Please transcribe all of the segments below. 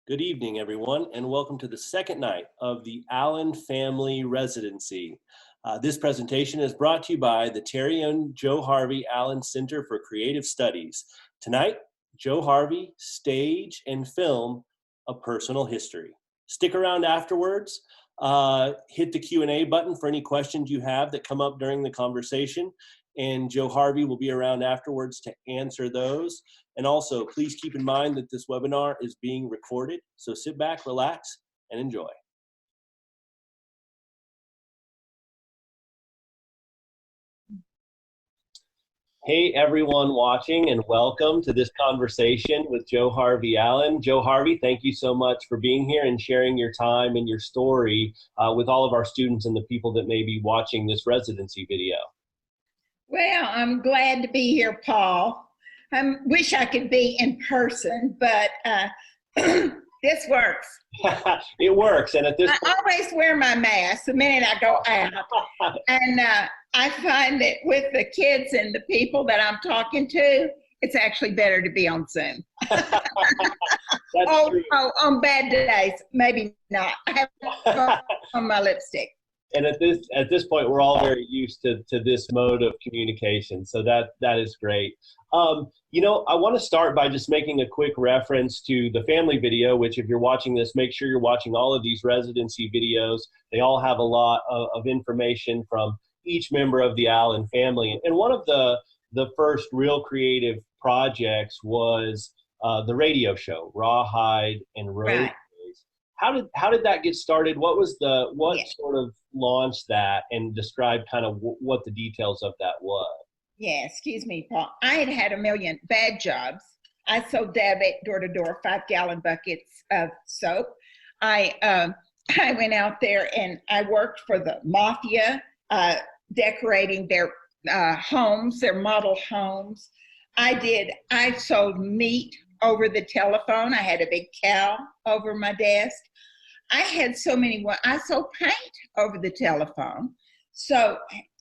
Good evening, everyone, and welcome to the second night of the Allen Family Residency. This presentation is brought to you by the Terry and Jo Harvey Allen Center for Creative Studies. Tonight, Jo Harvey, Stage and Film, A Personal History. Stick around afterwards. Hit the Q&A button for any questions you have that come up during the conversation, and Jo Harvey will be around afterwards to answer those. And also, please keep in mind that this webinar is being recorded, so sit back, relax, and enjoy. Hey everyone watching, and welcome to this conversation with Jo Harvey Allen. Jo Harvey, thank you so much for being here and sharing your time and your story with all of our students and the people that may be watching this residency video. Well, I'm glad to be here, Paul. I wish I could be in person, but this works. It works, and at this I always wear my mask the minute I go out, and I find that with the kids and the people that I'm talking to, it's actually better to be on Zoom. On bad days, maybe not. I have on my lipstick. And at this point, we're all very used to this mode of communication, so that is great. You know, I want to start by just making a quick reference to the family video, which if you're watching this, make sure you're watching all of these residency videos. They all have a lot of information from each member of the Allen family. And one of the first real creative projects was the radio show, Rawhide and Rose. Right. How did that get started? What was sort of launched that, and describe kind of what the details of that was? Yeah, excuse me, Paul. I had a million bad jobs. I sold Dabbit door to door, 5-gallon buckets of soap. I went out there and I worked for the mafia, decorating their homes, their model homes. I sold meat over the telephone. I had a big cow over my desk. I had so many. I sold paint over the telephone. So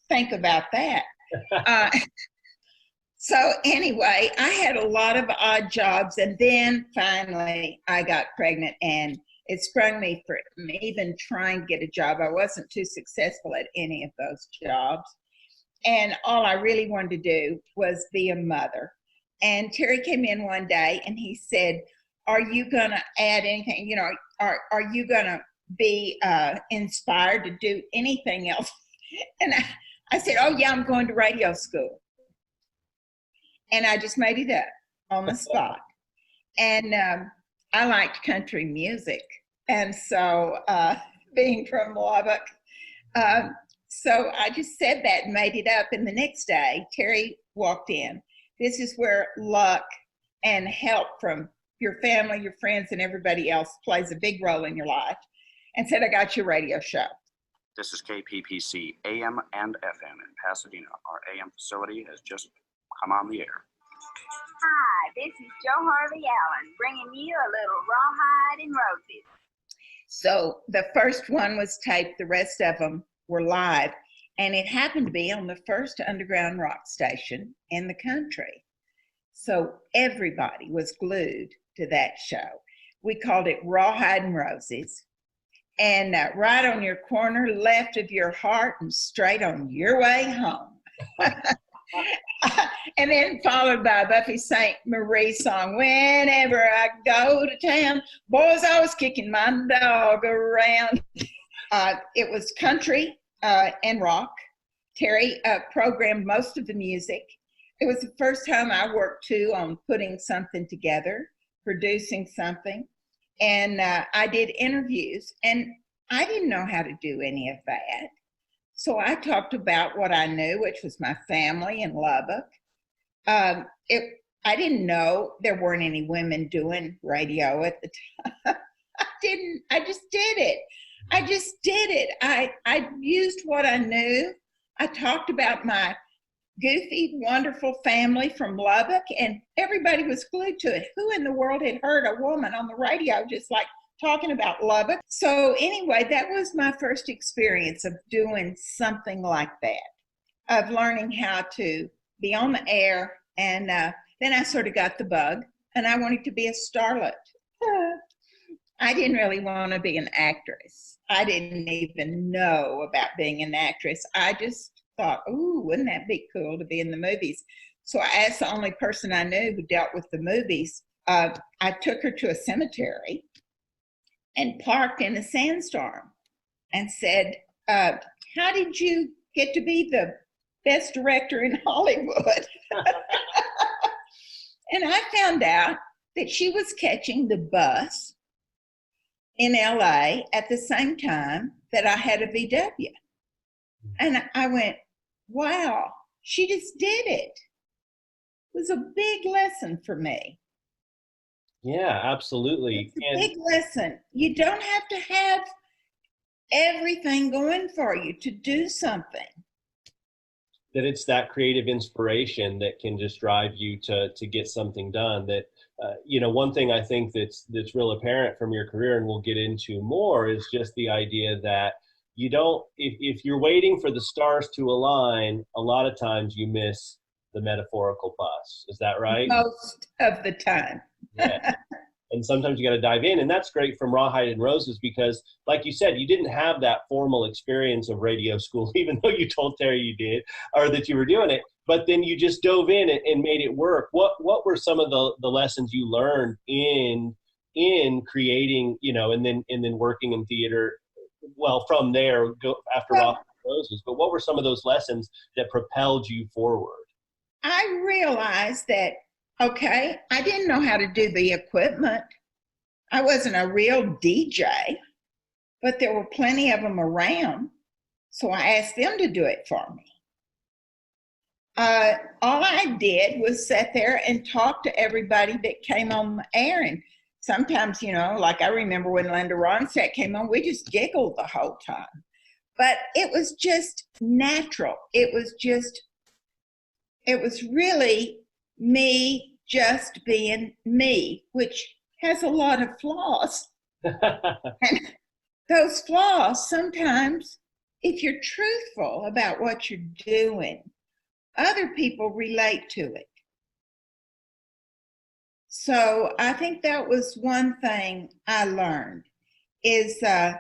think about that. So anyway, I had a lot of odd jobs, and then finally I got pregnant, and it sprung me from even trying to get a job. I wasn't too successful at any of those jobs, and all I really wanted to do was be a mother. And Terry came in one day and he said, "Are you gonna add anything? You know, are you gonna be inspired to do anything else?" And I said, "Oh yeah, I'm going to radio school." And I just made it up on the spot. And I liked country music. And so being from Lubbock, so I just said that and made it up. And the next day, Terry walked in. This is where luck and help from your family, your friends, and everybody else plays a big role in your life. And said, "I got your radio show." This is KPPC AM and FM in Pasadena. Our AM facility has just come on the air. Hi, this is Jo Harvey Allen, bringing you a little Rawhide and Roses. So the first one was taped, the rest of them were live. And it happened to be on the first underground rock station in the country. So everybody was glued to that show. We called it Rawhide and Roses. And right on your corner, left of your heart, and straight on your way home. And then followed by Buffy St. Marie song, "Whenever I go to town, boys always kicking my dog around." It was country and rock. Terry programmed most of the music. It was the first time I worked too on putting something together, producing something. And I did interviews, and I didn't know how to do any of that. So I talked about what I knew, which was my family in Lubbock. I didn't know there weren't any women doing radio at the time. I just did it. I used what I knew. I talked about my goofy, wonderful family from Lubbock, and everybody was glued to it. Who in the world had heard a woman on the radio just like talking about Lubbock? So anyway, that was my first experience of doing something like that, of learning how to be on the air. And then I sort of got the bug, and I wanted to be a starlet. I didn't really want to be an actress. I didn't even know about being an actress. I just thought, ooh, wouldn't that be cool to be in the movies? So I asked the only person I knew who dealt with the movies. I took her to a cemetery and parked in a sandstorm and said, how did you get to be the best director in Hollywood? And I found out that she was catching the bus in LA at the same time that I had a VW. And I went, wow, she just did it. It was a big lesson for me. Yeah, absolutely. It's a big lesson. You don't have to have everything going for you to do something. That it's that creative inspiration that can just drive you to get something done. That one thing I think that's real apparent from your career, and we'll get into more, is just the idea that you don't, if you're waiting for the stars to align, a lot of times you miss the metaphorical bus. Is that right? Most of the time. Yeah. And sometimes you got to dive in, and that's great from Rawhide and Roses, because like you said, you didn't have that formal experience of radio school, even though you told Terry you did, or that you were doing it, but then you just dove in and made it work. What were some of the lessons you learned in creating, and then working in theater? Well, from there, go after Rawhide and Roses, but what were some of those lessons that propelled you forward? I realized that, okay, I didn't know how to do the equipment. I wasn't a real DJ, but there were plenty of them around. So I asked them to do it for me. All I did was sit there and talk to everybody that came on the air. And sometimes, like I remember when Linda Ronstadt came on, we just giggled the whole time. But it was just natural. It was really me just being me, which has a lot of flaws. And those flaws, sometimes, if you're truthful about what you're doing, other people relate to it. So I think that was one thing I learned, is the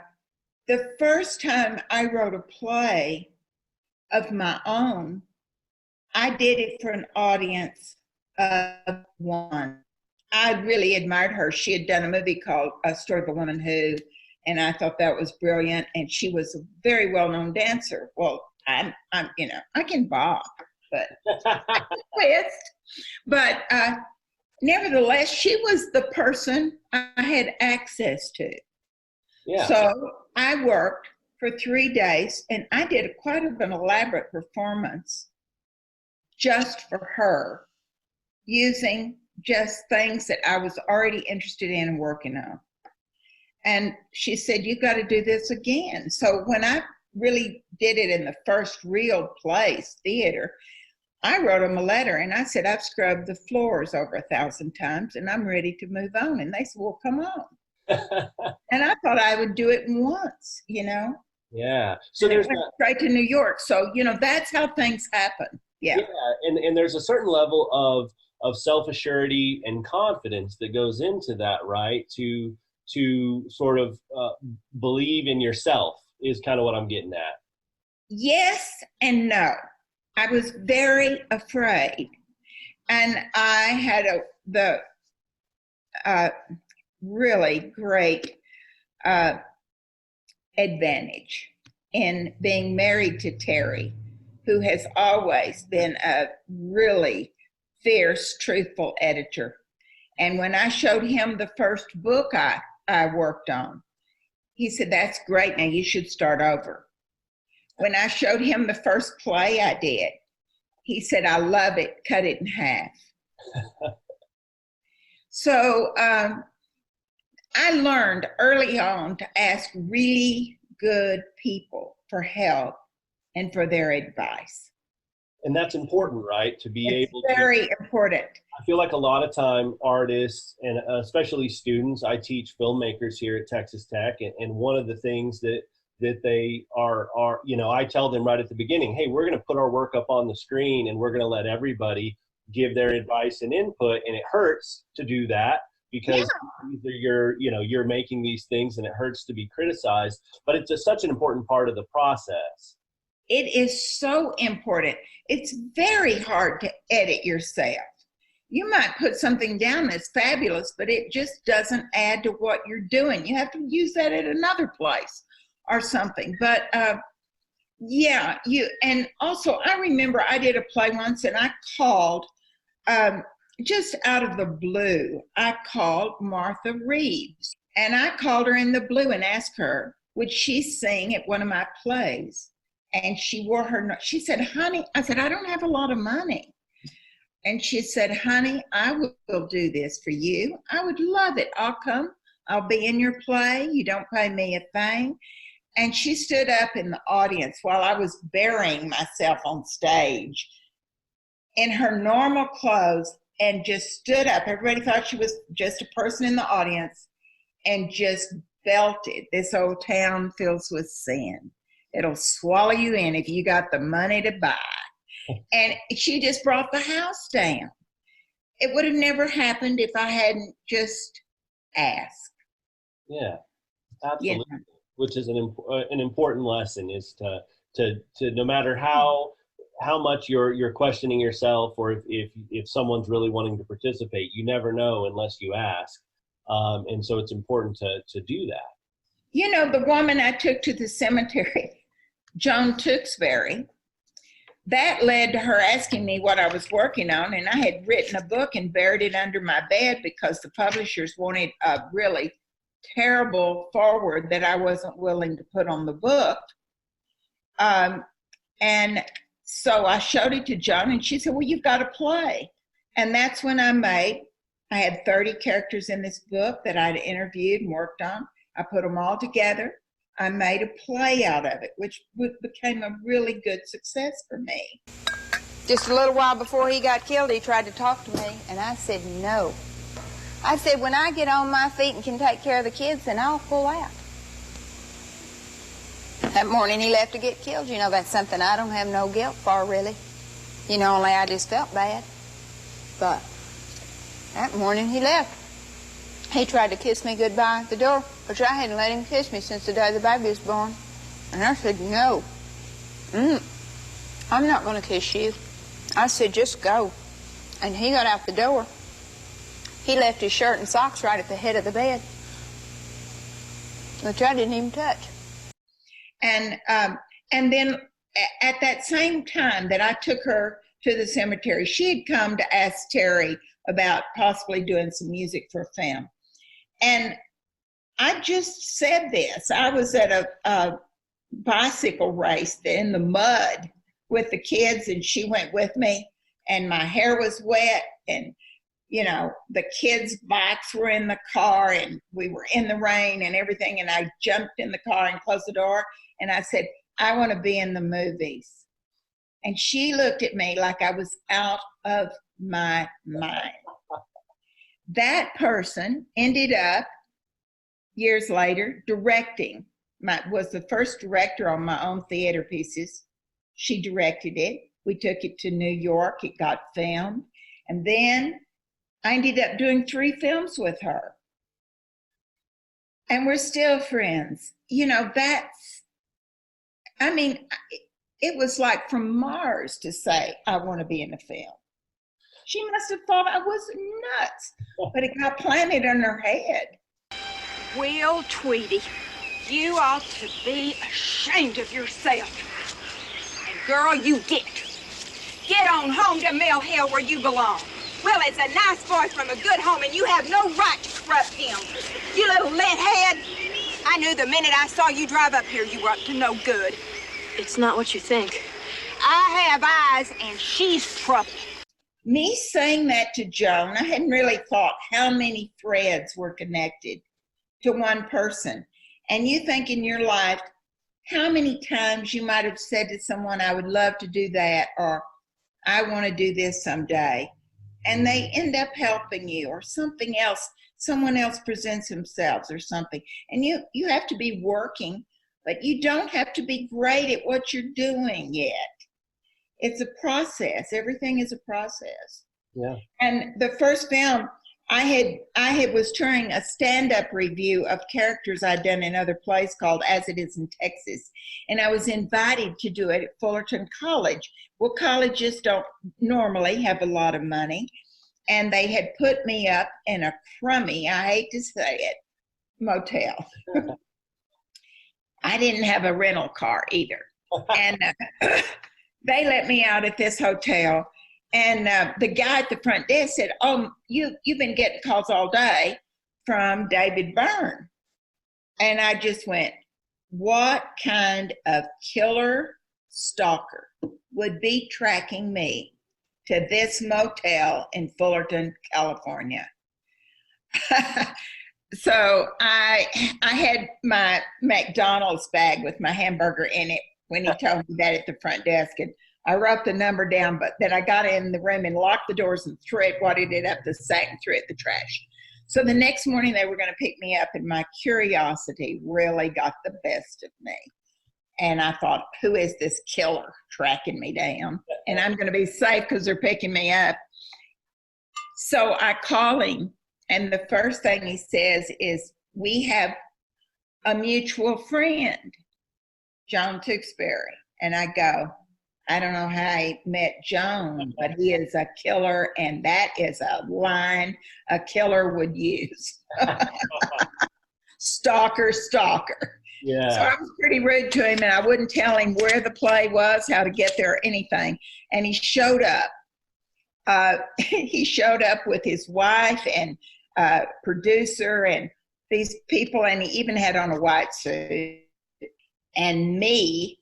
first time I wrote a play of my own, I did it for an audience of one. I really admired her. She had done a movie called A Story of a Woman Who, and I thought that was brilliant. And she was a very well-known dancer. Well, I can bop, but twist. But nevertheless, she was the person I had access to. Yeah. So I worked for 3 days, and I did quite an elaborate performance just for her, using just things that I was already interested in and working on. And she said, you got to do this again. So when I really did it in the first real place, theater, I wrote them a letter and I said, I've scrubbed the floors over 1,000 times and I'm ready to move on. And they said, well, come on. And I thought I would do it once, Yeah. So and there's went straight to New York. So, that's how things happen. Yeah. And there's a certain level of self-assurity and confidence that goes into that, right? To sort of believe in yourself is kind of what I'm getting at. Yes and no. I was very afraid, and I had the really great advantage in being married to Terry, who has always been a really fierce, truthful editor. And when I showed him the first book I worked on, he said, that's great, now you should start over. When I showed him the first play I did, he said, I love it, cut it in half. So I learned early on to ask really good people for help and for their advice. And that's important, right? To be able to. Very important. I feel like a lot of time artists, and especially students, I teach filmmakers here at Texas Tech, and one of the things that they are, I tell them right at the beginning, hey, we're going to put our work up on the screen and we're going to let everybody give their advice and input. And it hurts to do that, because either you're making these things and it hurts to be criticized, but it's just such an important part of the process. It is so important. It's very hard to edit yourself. You might put something down that's fabulous, but it just doesn't add to what you're doing. You have to use that at another place or something. But and also I remember I did a play once and I called, just out of the blue, I called Martha Reeves. And I called her in the blue and asked her, would she sing at one of my plays? And she she said, honey, I said, I don't have a lot of money. And she said, honey, I will do this for you. I would love it. I'll come. I'll be in your play. You don't pay me a thing. And she stood up in the audience while I was burying myself on stage in her normal clothes and just stood up. Everybody thought she was just a person in the audience and just belted, this old town fills with sin. It'll swallow you in if you got the money to buy. And she just brought the house down. It would have never happened if I hadn't just asked. Yeah, absolutely. Yeah. Which is an important lesson, is to no matter how much you're questioning yourself, or if someone's really wanting to participate, you never know unless you ask. And so it's important to do that. You know, the woman I took to the cemetery, Joan Tewksbury, that led to her asking me what I was working on, and I had written a book and buried it under my bed because the publishers wanted a really terrible foreword that I wasn't willing to put on the book. And so I showed it to Joan, and she said, well, you've got to play. And that's when I had 30 characters in this book that I'd interviewed and worked on. I put them all together. I made a play out of it, which became a really good success for me. Just a little while before he got killed, he tried to talk to me, and I said no. I said, when I get on my feet and can take care of the kids, then I'll pull out. That morning he left to get killed. You know, that's something I don't have no guilt for, really. You know, only I just felt bad. But that morning he left. He tried to kiss me goodbye at the door, which I hadn't let him kiss me since the day the baby was born. And I said, no. I'm not going to kiss you. I said, just go. And he got out the door. He left his shirt and socks right at the head of the bed, which I didn't even touch. And then at that same time that I took her to the cemetery, she had come to ask Terry about possibly doing some music for a film. And I just said this. I was at a bicycle race in the mud with the kids, and she went with me, and my hair was wet, and you know, the kids' bikes were in the car, and we were in the rain and everything, and I jumped in the car and closed the door, and I said, I want to be in the movies. And she looked at me like I was out of my mind. That person ended up, years later, directing. Was the first director on my own theater pieces. She directed it. We took it to New York. It got filmed. And then I ended up doing 3 films with her. And we're still friends. You know, it was like from Mars to say, I want to be in a film. She must have thought I was nuts, but it got planted in her head. Well, Tweety, you ought to be ashamed of yourself. And girl, you get. Get on home to Mill Hill where you belong. Will is a nice boy from a good home, and you have no right to corrupt him. You little lint head. I knew the minute I saw you drive up here, you were up to no good. It's not what you think. I have eyes, and she's trouble. Me saying that to Joan, I hadn't really thought how many threads were connected to one person. And you think in your life, how many times you might have said to someone, I would love to do that, or I want to do this someday. And they end up helping you, or something else, someone else presents themselves or something. And you have to be working, but you don't have to be great at what you're doing yet. It's a process. Everything is a process. Yeah. And the first film, I was touring a stand-up review of characters I'd done in other plays called As It Is in Texas. And I was invited to do it at Fullerton College. Well, colleges don't normally have a lot of money. And they had put me up in a crummy, I hate to say it, motel. I didn't have a rental car either. And they let me out at this hotel. And the guy at the front desk said, "Oh, you've been getting calls all day from David Byrne." And I just went, what kind of killer stalker would be tracking me to this motel in Fullerton, California? So I had my McDonald's bag with my hamburger in it when he told me that at the front desk. And I wrote the number down, but then I got in the room and locked the doors and wadded it up the sack and threw it in the trash. So the next morning they were going to pick me up, and my curiosity really got the best of me. And I thought, who is this killer tracking me down? And I'm going to be safe because they're picking me up. So I call him, and the first thing he says is, "We have a mutual friend, Joan Tewksbury." And I go, "I don't know how I met Joan, but he is a killer, and that is a line a killer would use." Stalker. Yeah. So I was pretty rude to him, and I wouldn't tell him where the play was, how to get there, or anything. And he showed up. He showed up with his wife and producer and these people, and he even had on a white suit. And me,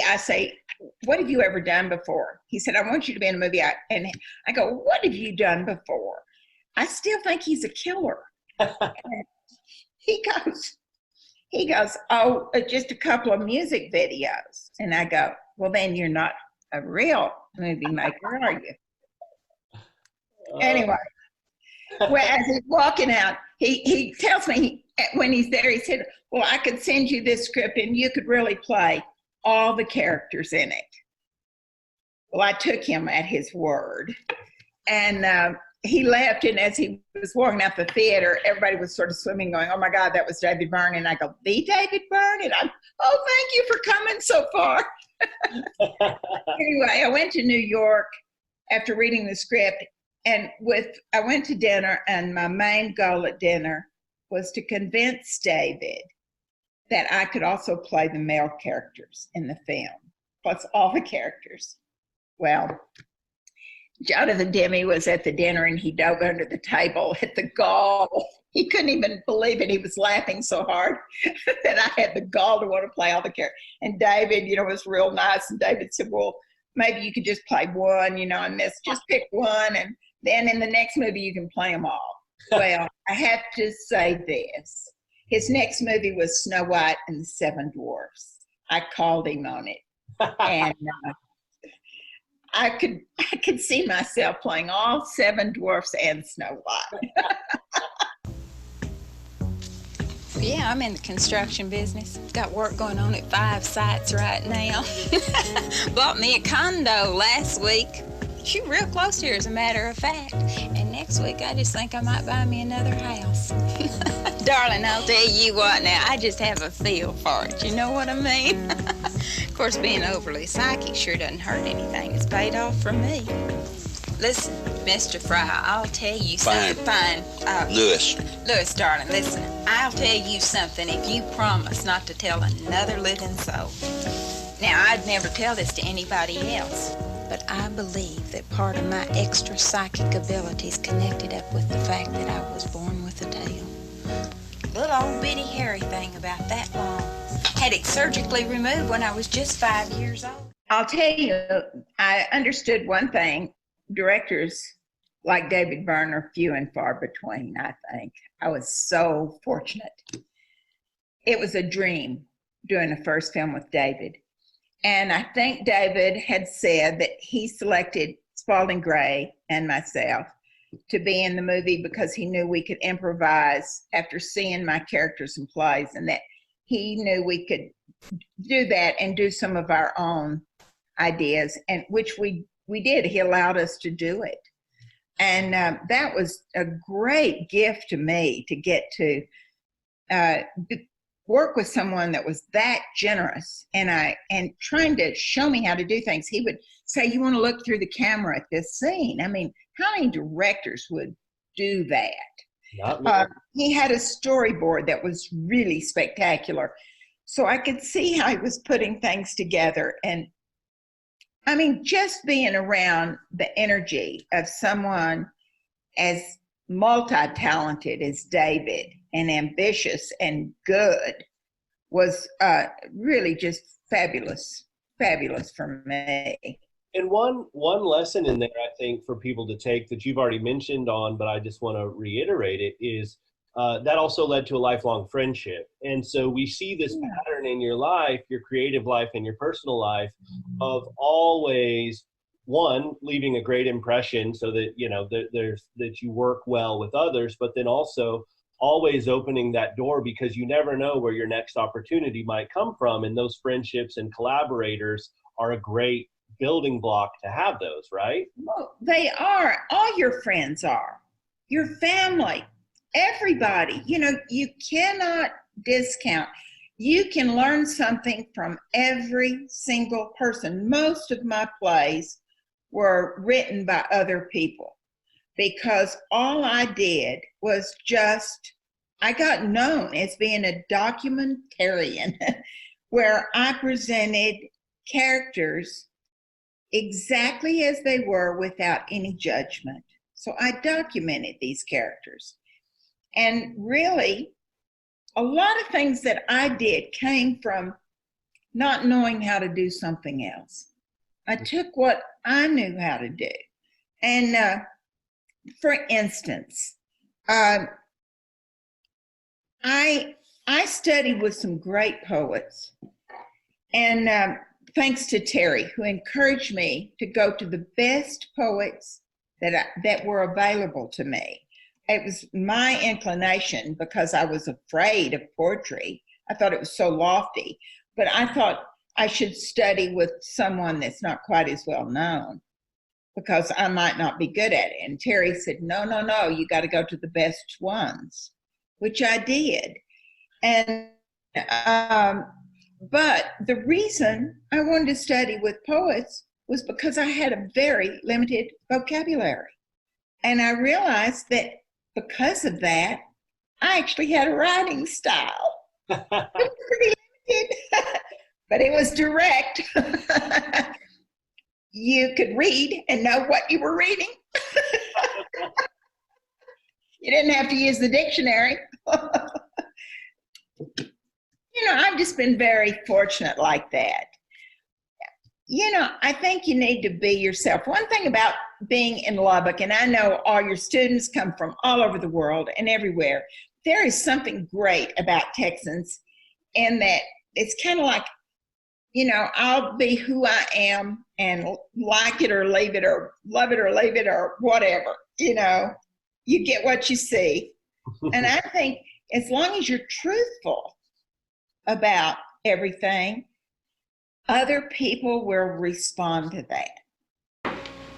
I say, "What have you ever done before?" He said, "I want you to be in a movie." And I go, "What have you done before?" I still think he's a killer. He goes, "Oh, just a couple of music videos." And I go, "Well, then you're not a real movie maker, are you?" Anyway, well, as he's walking out, he tells me when he's there, he said, "Well, I could send you this script and you could really play all the characters in it." Well, I took him at his word. And he left, and as he was walking out the theater, everybody was sort of swimming, going, "Oh my God, that was David Byrne." And I go, "The David Byrne?" And I'm, "Oh, thank you for coming so far." Anyway, I went to New York after reading the script, and I went to dinner, and my main goal at dinner was to convince David that I could also play the male characters in the film, plus all the characters. Well, Jonathan Demme was at the dinner, and he dove under the table at the gall. He couldn't even believe it. He was laughing so hard that I had the gall to want to play all the characters. And David, was real nice. And David said, "Well, maybe you could just play one, and just pick one. And then in the next movie, you can play them all." Well, I have to say this. His next movie was Snow White and the Seven Dwarfs. I called him on it. And I could see myself playing all seven dwarfs and Snow White. Yeah, I'm in the construction business. Got work going on at 5 sites right now. Bought me a condo last week. She's real close here, as a matter of fact. And next week, I just think I might buy me another house. Darling, I'll tell you what now, I just have a feel for it. You know what I mean? Of course, being overly psychic sure doesn't hurt anything. It's paid off for me. Listen, Mr. Fry, I'll tell you something. Fine. Louis, darling, listen. I'll tell you something if you promise not to tell another living soul. Now, I'd never tell this to anybody else, but I believe that part of my extra psychic abilities connected up with the fact that I was born with a tail. Little old bitty hairy thing about that long. Had it surgically removed when I was just 5 years old. I'll tell you, I understood one thing. Directors like David Byrne are few and far between, I think. I was so fortunate. It was a dream doing a first film with David. And I think David had said that he selected Spalding Gray and myself to be in the movie because he knew we could improvise after seeing my characters in plays, and that he knew we could do that and do some of our own ideas, and which we did. He allowed us to do it. And that was a great gift to me, to get to work with someone that was that generous and trying to show me how to do things. He would say, you want to look through the camera at this scene. I mean, how many directors would do that? Not me. He had a storyboard that was really spectacular. So I could see how he was putting things together. And I mean, just being around the energy of someone as multi-talented as David and ambitious and good was really just fabulous for me. And one lesson in there, I think, for people to take that you've already mentioned on, but I just want to reiterate it, is that also led to a lifelong friendship. And so we see this pattern in your life, your creative life and your personal life, of always, one, leaving a great impression so that, you know, that you work well with others, but then also always opening that door, because you never know where your next opportunity might come from. And those friendships and collaborators are a great building block to have those, right? Well, they are. All your friends are. Your family, everybody. You know, you cannot discount. You can learn something from every single person. Most of my plays were written by other people, because all I did was I got known as being a documentarian where I presented characters exactly as they were without any judgment. So I documented these characters. And really, a lot of things that I did came from not knowing how to do something else. I took what I knew how to do. And for instance, I studied with some great poets, and thanks to Terry, who encouraged me to go to the best poets that were available to me. It was my inclination, because I was afraid of poetry. I thought it was so lofty, but I thought I should study with someone that's not quite as well known, because I might not be good at it. And Terry said, no, you got to go to the best ones, which I did. And but the reason I wanted to study with poets was because I had a very limited vocabulary. And I realized that because of that, I actually had a writing style. It was pretty limited, but it was direct. You could read and know what you were reading. You didn't have to use the dictionary. You know, I've just been very fortunate like that. You know, I think you need to be yourself. One thing about being in Lubbock, and I know all your students come from all over the world and everywhere, there is something great about Texans in that it's kind of like, you know, I'll be who I am and like it or leave it, or love it or leave it, or whatever. You know, you get what you see. And I think as long as you're truthful about everything, other people will respond to that.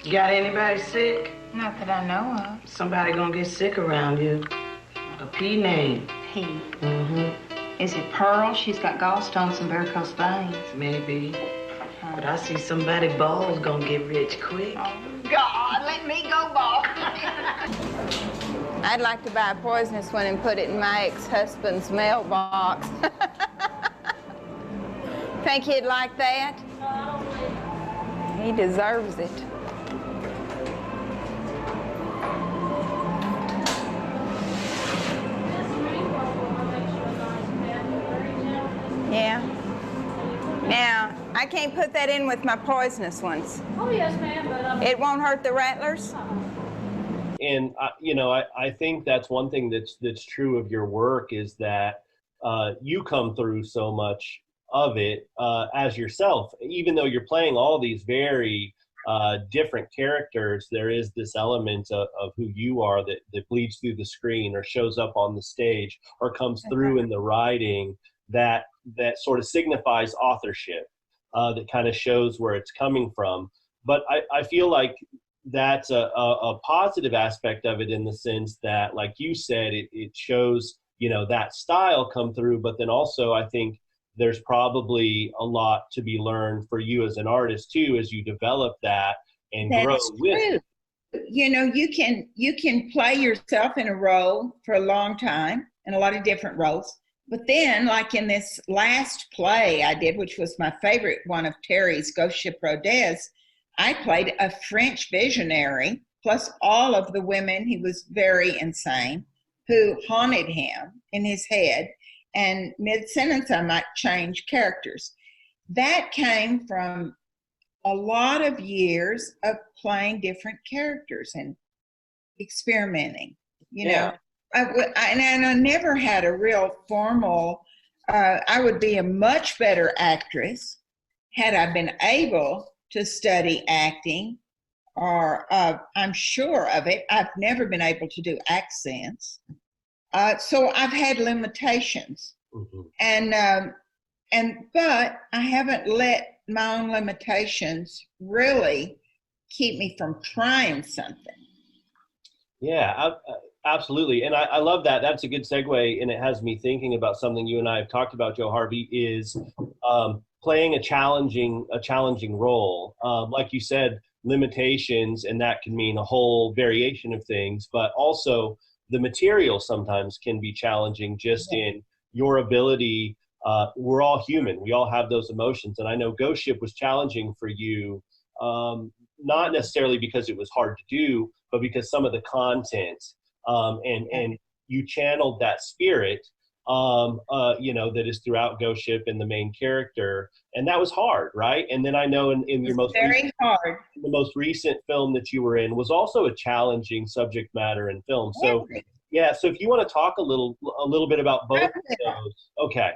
You got anybody sick? Not that I know of. Somebody gonna get sick around you. A P name. P. Mm-hmm. Is it Pearl? She's got gallstones and varicose veins. Maybe. But I see somebody balls gonna get rich quick. Oh, God, let me go, ball. I'd like to buy a poisonous one and put it in my ex-husband's mailbox. Think he'd like that? He deserves it. Yeah. Now, I can't put that in with my poisonous ones. Oh, yes, ma'am, but It won't hurt the rattlers? And you know, I think that's one thing that's true of your work, is that you come through so much of it as yourself. Even though you're playing all these very different characters, there is this element of who you are that bleeds through the screen, or shows up on the stage, or comes through in the writing, that sort of signifies authorship, that kind of shows where it's coming from. But I feel like that's a positive aspect of it in the sense that, like you said, it shows, that style come through, but then also I think there's probably a lot to be learned for you as an artist too, as you develop that and grow That's with true. it. You can play yourself in a role for a long time in a lot of different roles. But then, like in this last play I did, which was my favorite one of Terry's, Ghost Ship Rodez, I played a French visionary, plus all of the women, he was very insane, who haunted him in his head. And mid-sentence, I might change characters. That came from a lot of years of playing different characters and experimenting, Yeah. And I never had a real formal, I would be a much better actress had I been able to study acting, or I'm sure of it. I've never been able to do accents. So I've had limitations. Mhm. But I haven't let my own limitations really keep me from trying something. Yeah, absolutely. And I love that. That's a good segue. And it has me thinking about something you and I have talked about, Jo Harvey, is playing a challenging role. Like you said, limitations, and that can mean a whole variation of things, but also the material sometimes can be challenging just in your ability. We're all human. We all have those emotions. And I know Ghost Ship was challenging for you, not necessarily because it was hard to do, but because some of the content, and you channeled that spirit, that is throughout Ghost Ship and the main character. And that was hard, right? And then I know in your Very hard. the most recent film that you were in was also a challenging subject matter in film. So yeah, so if you want to talk a little bit about both of those. Okay.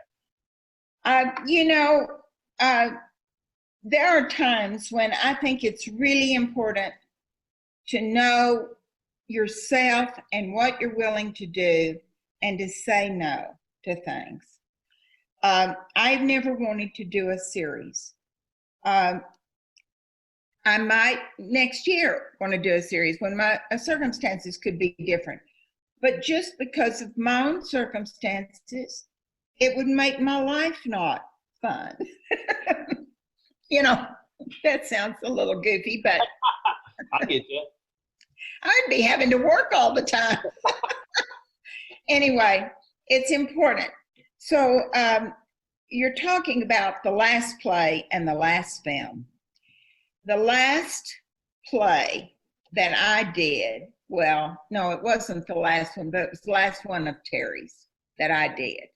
There are times when I think it's really important to know yourself and what you're willing to do, and to say no to things. I've never wanted to do a series. I might next year want to do a series when my circumstances could be different. But just because of my own circumstances, it would make my life not fun. That sounds a little goofy, but I get you. I'd be having to work all the time. Anyway, it's important. So you're talking about the last play and the last film. The last play that I did, well, no, it wasn't the last one, but it was the last one of Terry's that I did.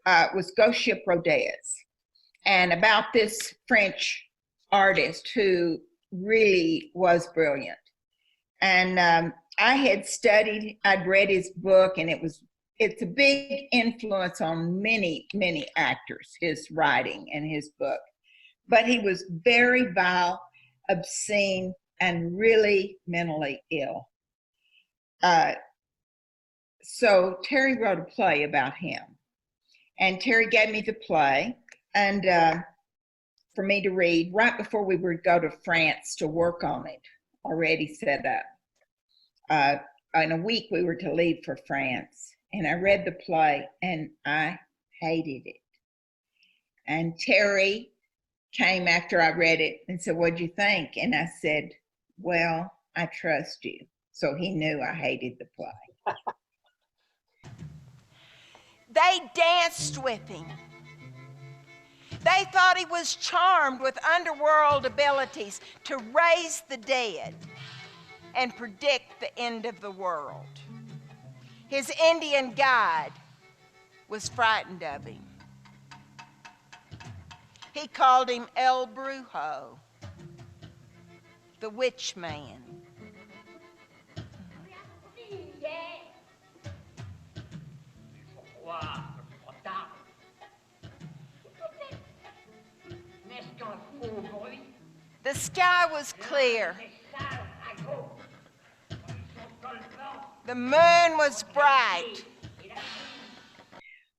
Was Ghost Ship Rodez, and about this French artist who really was brilliant. And I had studied, I'd read his book, and it's a big influence on many, many actors, his writing and his book. But he was very vile, obscene, and really mentally ill. So Terry wrote a play about him. And Terry gave me the play, and for me to read right before we would go to France to work on it, already set up. In a week, we were to leave for France. And I read the play, and I hated it. And Terry came after I read it and said, "What'd you think?" And I said, "Well, I trust you." So he knew I hated the play. They danced with him. They thought he was charmed with underworld abilities to raise the dead and predict the end of the world. His Indian guide was frightened of him. He called him El Brujo, the witch man. The sky was clear. The moon was bright.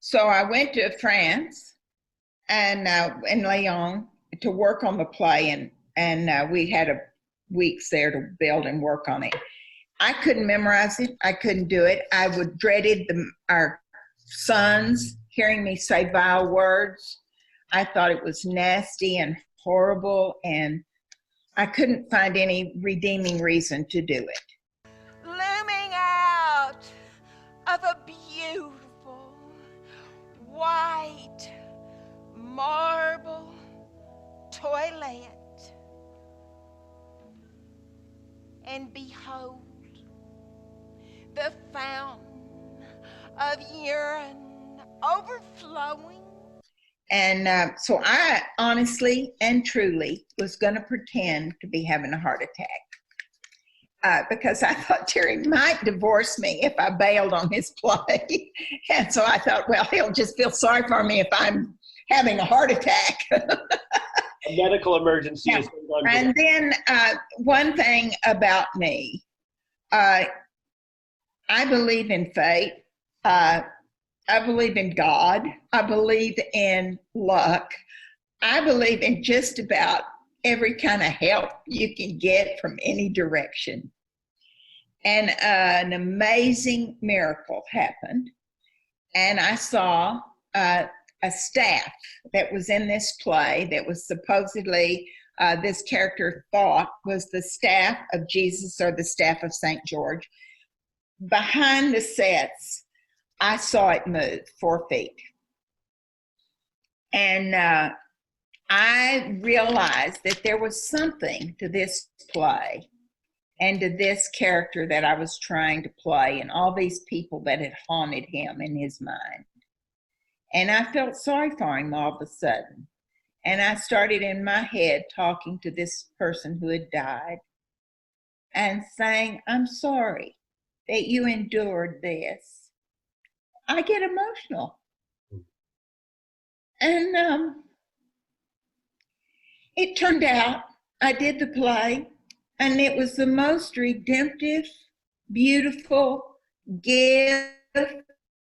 So I went to France and in Lyon to work on the play, and we had weeks there to build and work on it. I couldn't memorize it. I couldn't do it. I would dreaded our sons hearing me say vile words. I thought it was nasty and horrible, and I couldn't find any redeeming reason to do it. Looming out of a beautiful white marble toilet, and behold, the fountain of urine overflowing. And so I honestly and truly was going to pretend to be having a heart attack because I thought Terry might divorce me if I bailed on his play. And so I thought, well, he'll just feel sorry for me if I'm having a heart attack. A medical emergency. Yeah. Is going on. And then one thing about me, I believe in fate. I believe in God. I believe in luck. I believe in just about every kind of help you can get from any direction. And an amazing miracle happened. And I saw a staff that was in this play that was supposedly this character thought was the staff of Jesus or the staff of St. George. Behind the sets, I saw it move 4 feet. And I realized that there was something to this play and to this character that I was trying to play and all these people that had haunted him in his mind. And I felt sorry for him all of a sudden. And I started in my head talking to this person who had died and saying, I'm sorry that you endured this. I get emotional. And it turned out I did the play, and it was the most redemptive, beautiful gift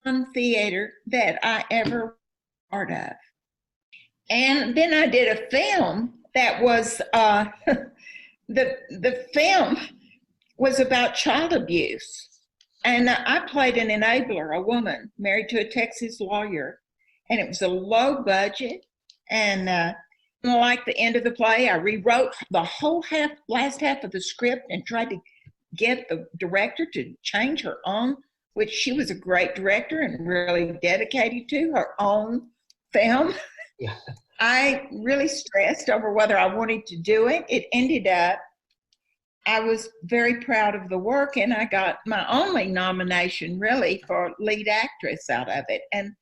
on theater that I ever was part of. And then I did a film that was, the film was about child abuse. And I played an enabler, a woman married to a Texas lawyer. And it was a low budget. And like the end of the play, I rewrote the whole last half of the script and tried to get the director to change her own, which she was a great director and really dedicated to her own film. Yeah. I really stressed over whether I wanted to do it. It ended up, I was very proud of the work, and I got my only nomination really for lead actress out of it. And,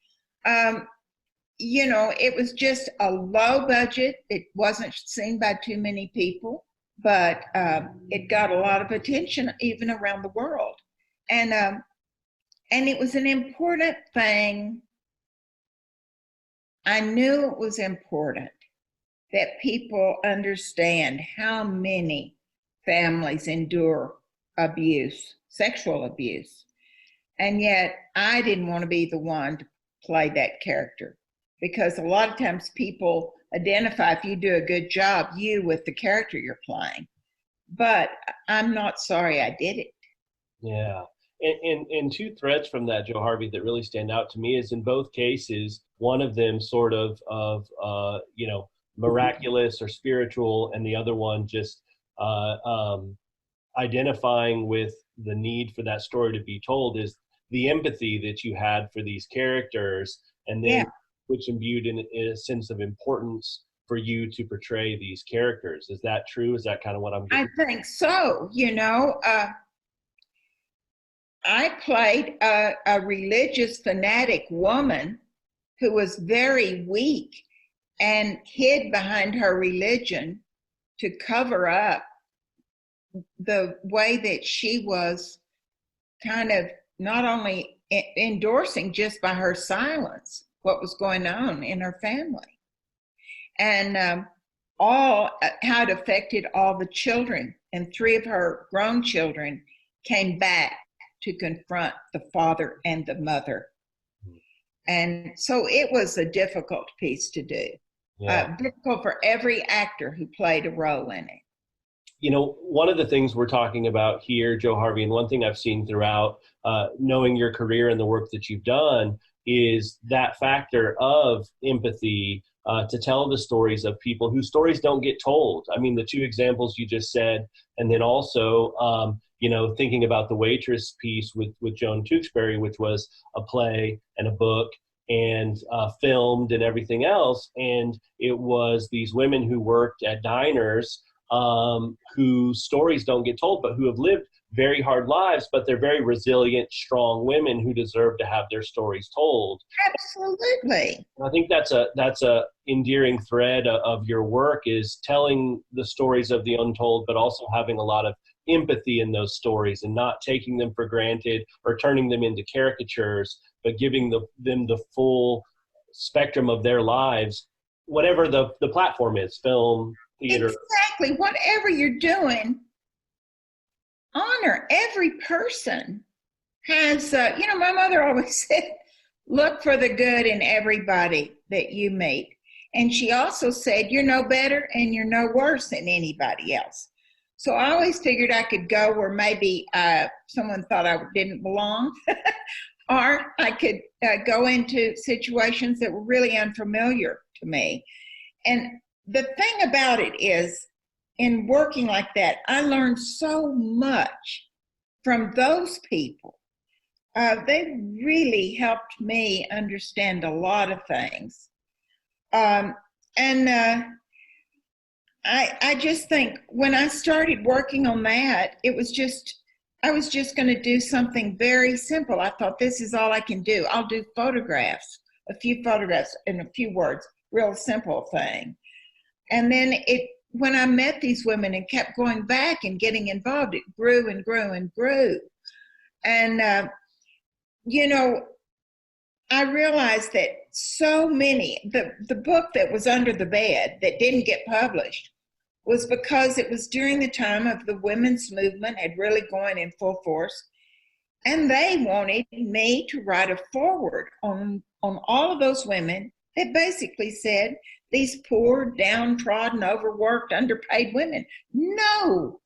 you know, it was just a low budget. It wasn't seen by too many people, but it got a lot of attention even around the world. And it was an important thing. I knew it was important that people understand how many families endure abuse, sexual abuse. And yet I didn't want to be the one to play that character, because a lot of times people identify, if you do a good job, you with the character you're playing. But I'm not sorry I did it. Yeah. And two threads from that, Jo Harvey, that really stand out to me is in both cases, one of them sort of you know, miraculous or spiritual, and the other one just identifying with the need for that story to be told, is the empathy that you had for these characters, and then which imbued in a sense of importance for you to portray these characters. Is that true? Is that kind of what I'm getting? I think so. You know, I played a religious fanatic woman who was very weak and hid behind her religion to cover up the way that she was kind of not only endorsing just by her silence what was going on in her family, and how it affected all the children. And 3 of her grown children came back to confront the father and the mother. And so it was a difficult piece to do. Difficult for every actor who played a role in it. one of the things we're talking about here, Jo Harvey, and one thing I've seen throughout knowing your career and the work that you've done is that factor of empathy to tell the stories of people whose stories don't get told. I mean, the two examples you just said, and then also, thinking about the waitress piece with Joan Tewksbury, which was a play and a book and filmed and everything else. And it was these women who worked at diners whose stories don't get told, but who have lived very hard lives, but they're very resilient, strong women who deserve to have their stories told. Absolutely. I think that's a endearing thread of your work, is telling the stories of the untold, but also having a lot of empathy in those stories and not taking them for granted or turning them into caricatures, but giving them the full spectrum of their lives, whatever the platform is, film, theater. Exactly. Whatever you're doing, honor every person. Has, my mother always said, look for the good in everybody that you meet. And she also said, you're no better and you're no worse than anybody else. So I always figured I could go where maybe someone thought I didn't belong, or I could go into situations that were really unfamiliar to me. And the thing about it is, in working like that, I learned so much from those people. They really helped me understand a lot of things. I just think when I started working on that, I was just going to do something very simple. I thought, this is all I can do. I'll do photographs, a few photographs and a few words, real simple thing. And then when I met these women and kept going back and getting involved, it grew and grew and grew. And, I realized that so many, the book that was under the bed that didn't get published was because it was during the time of the women's movement had really gone in full force. And they wanted me to write a foreword on all of those women that basically said, these poor, downtrodden, overworked, underpaid women. No,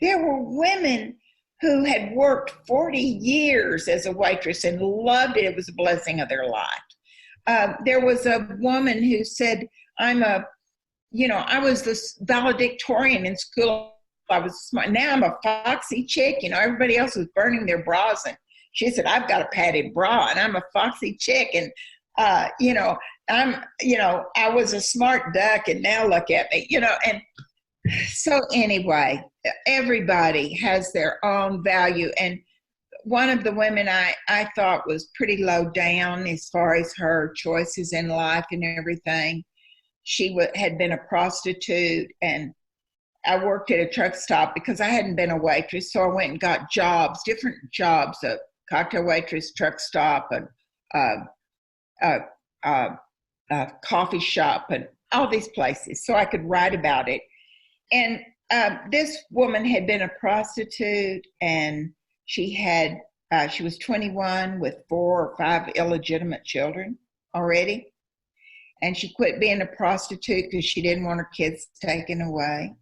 there were women who had worked 40 years as a waitress and loved it. It was a blessing of their life. There was a woman who said, I was this valedictorian in school. I was smart. Now I'm a foxy chick. Everybody else was burning their bras. And she said, I've got a padded bra and I'm a foxy chick. And, I was a smart duck and now look at me, and so anyway, everybody has their own value. And one of the women I thought was pretty low down as far as her choices in life and everything. She had been a prostitute, and I worked at a truck stop because I hadn't been a waitress. So I went and got different jobs, a cocktail waitress, truck stop, and a coffee shop, and all these places, so I could write about it. And this woman had been a prostitute, and she was 21 with 4 or 5 illegitimate children already. And she quit being a prostitute because she didn't want her kids taken away.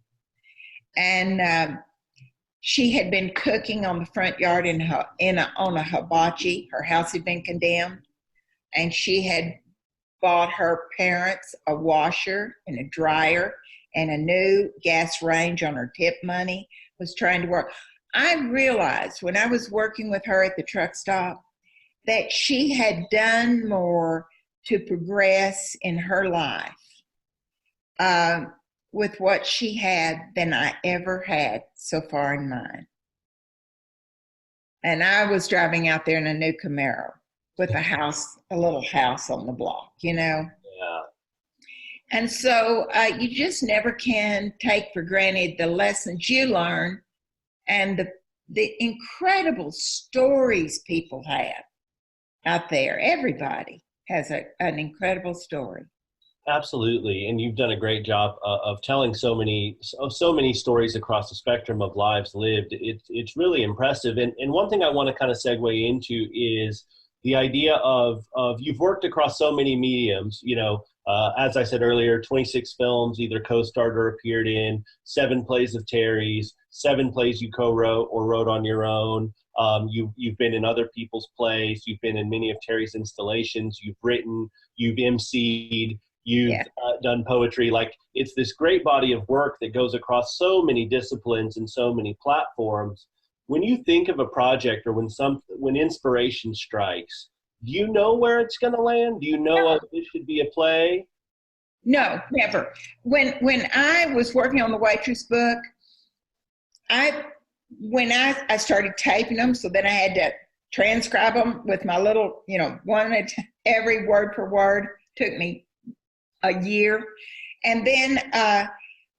And she had been cooking on the front yard on a hibachi. Her house had been condemned, and she had bought her parents a washer and a dryer and a new gas range on her tip money, was trying to work. I realized when I was working with her at the truck stop that she had done more to progress in her life with what she had than I ever had so far in mine. And I was driving out there in a new Camaro with a little house on the block, Yeah. And so you just never can take for granted the lessons you learn and the incredible stories people have out there. Everybody has an incredible story. Absolutely, and you've done a great job of telling so many stories across the spectrum of lives lived. It's really impressive. And one thing I want to kind of segue into is the idea of you've worked across so many mediums, as I said earlier, 26 films either co-starred or appeared in, 7 plays of Terry's, 7 plays you co-wrote or wrote on your own. You've been in other people's plays. You've been in many of Terry's installations. You've written, you've emceed, you've done poetry. Like, it's this great body of work that goes across so many disciplines and so many platforms. When you think of a project or when inspiration strikes, do you know where it's going to land? Do you know this should be a play? No, never. When I was working on the Waitress book, I started taping them, so then I had to transcribe them with my little, every word per word. Took me a year. And then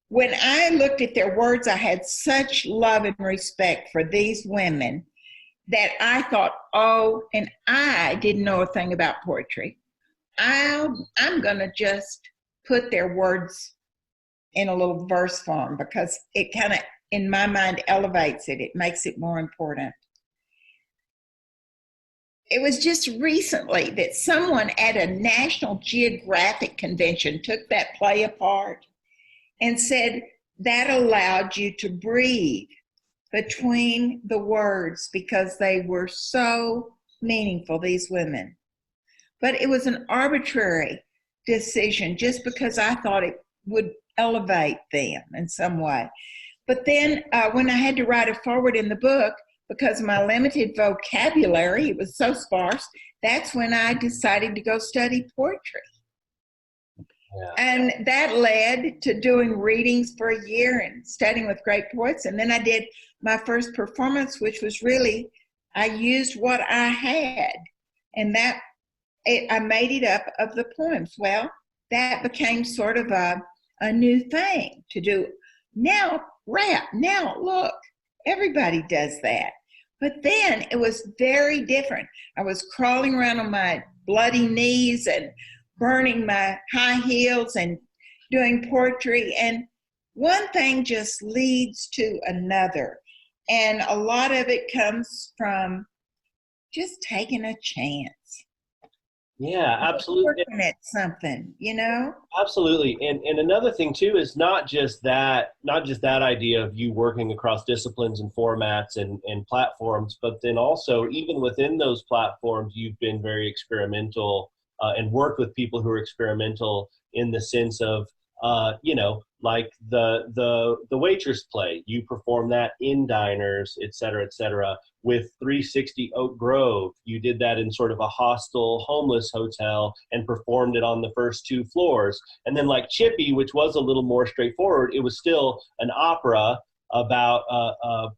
when I looked at their words, I had such love and respect for these women that I thought, and I didn't know a thing about poetry. I'm going to just put their words in a little verse form because it kind of, in my mind, elevates it. It makes it more important. It was just recently that someone at a National Geographic convention took that play apart and said that allowed you to breathe between the words because they were so meaningful, these women. But it was an arbitrary decision just because I thought it would elevate them in some way. But then when I had to write a foreword in the book, because my limited vocabulary, it was so sparse, that's when I decided to go study poetry. Yeah. And that led to doing readings for a year and studying with great poets. And then I did my first performance, which was really, I used what I had. And I made it up of the poems. Well, that became sort of a new thing to do. Now, rap, now look, everybody does that. But then it was very different. I was crawling around on my bloody knees and burning my high heels and doing poetry. And one thing just leads to another. And a lot of it comes from just taking a chance. Yeah, absolutely. Working at something, Absolutely. And another thing too is not just that idea of you working across disciplines and formats and platforms, but then also even within those platforms, you've been very experimental and worked with people who are experimental in the sense of, like the Waitress play, you perform that in diners, et cetera, with 360 Oak Grove. You did that in sort of a hostel, homeless hotel and performed it on the first 2 floors. And then like Chippy, which was a little more straightforward, it was still an opera about a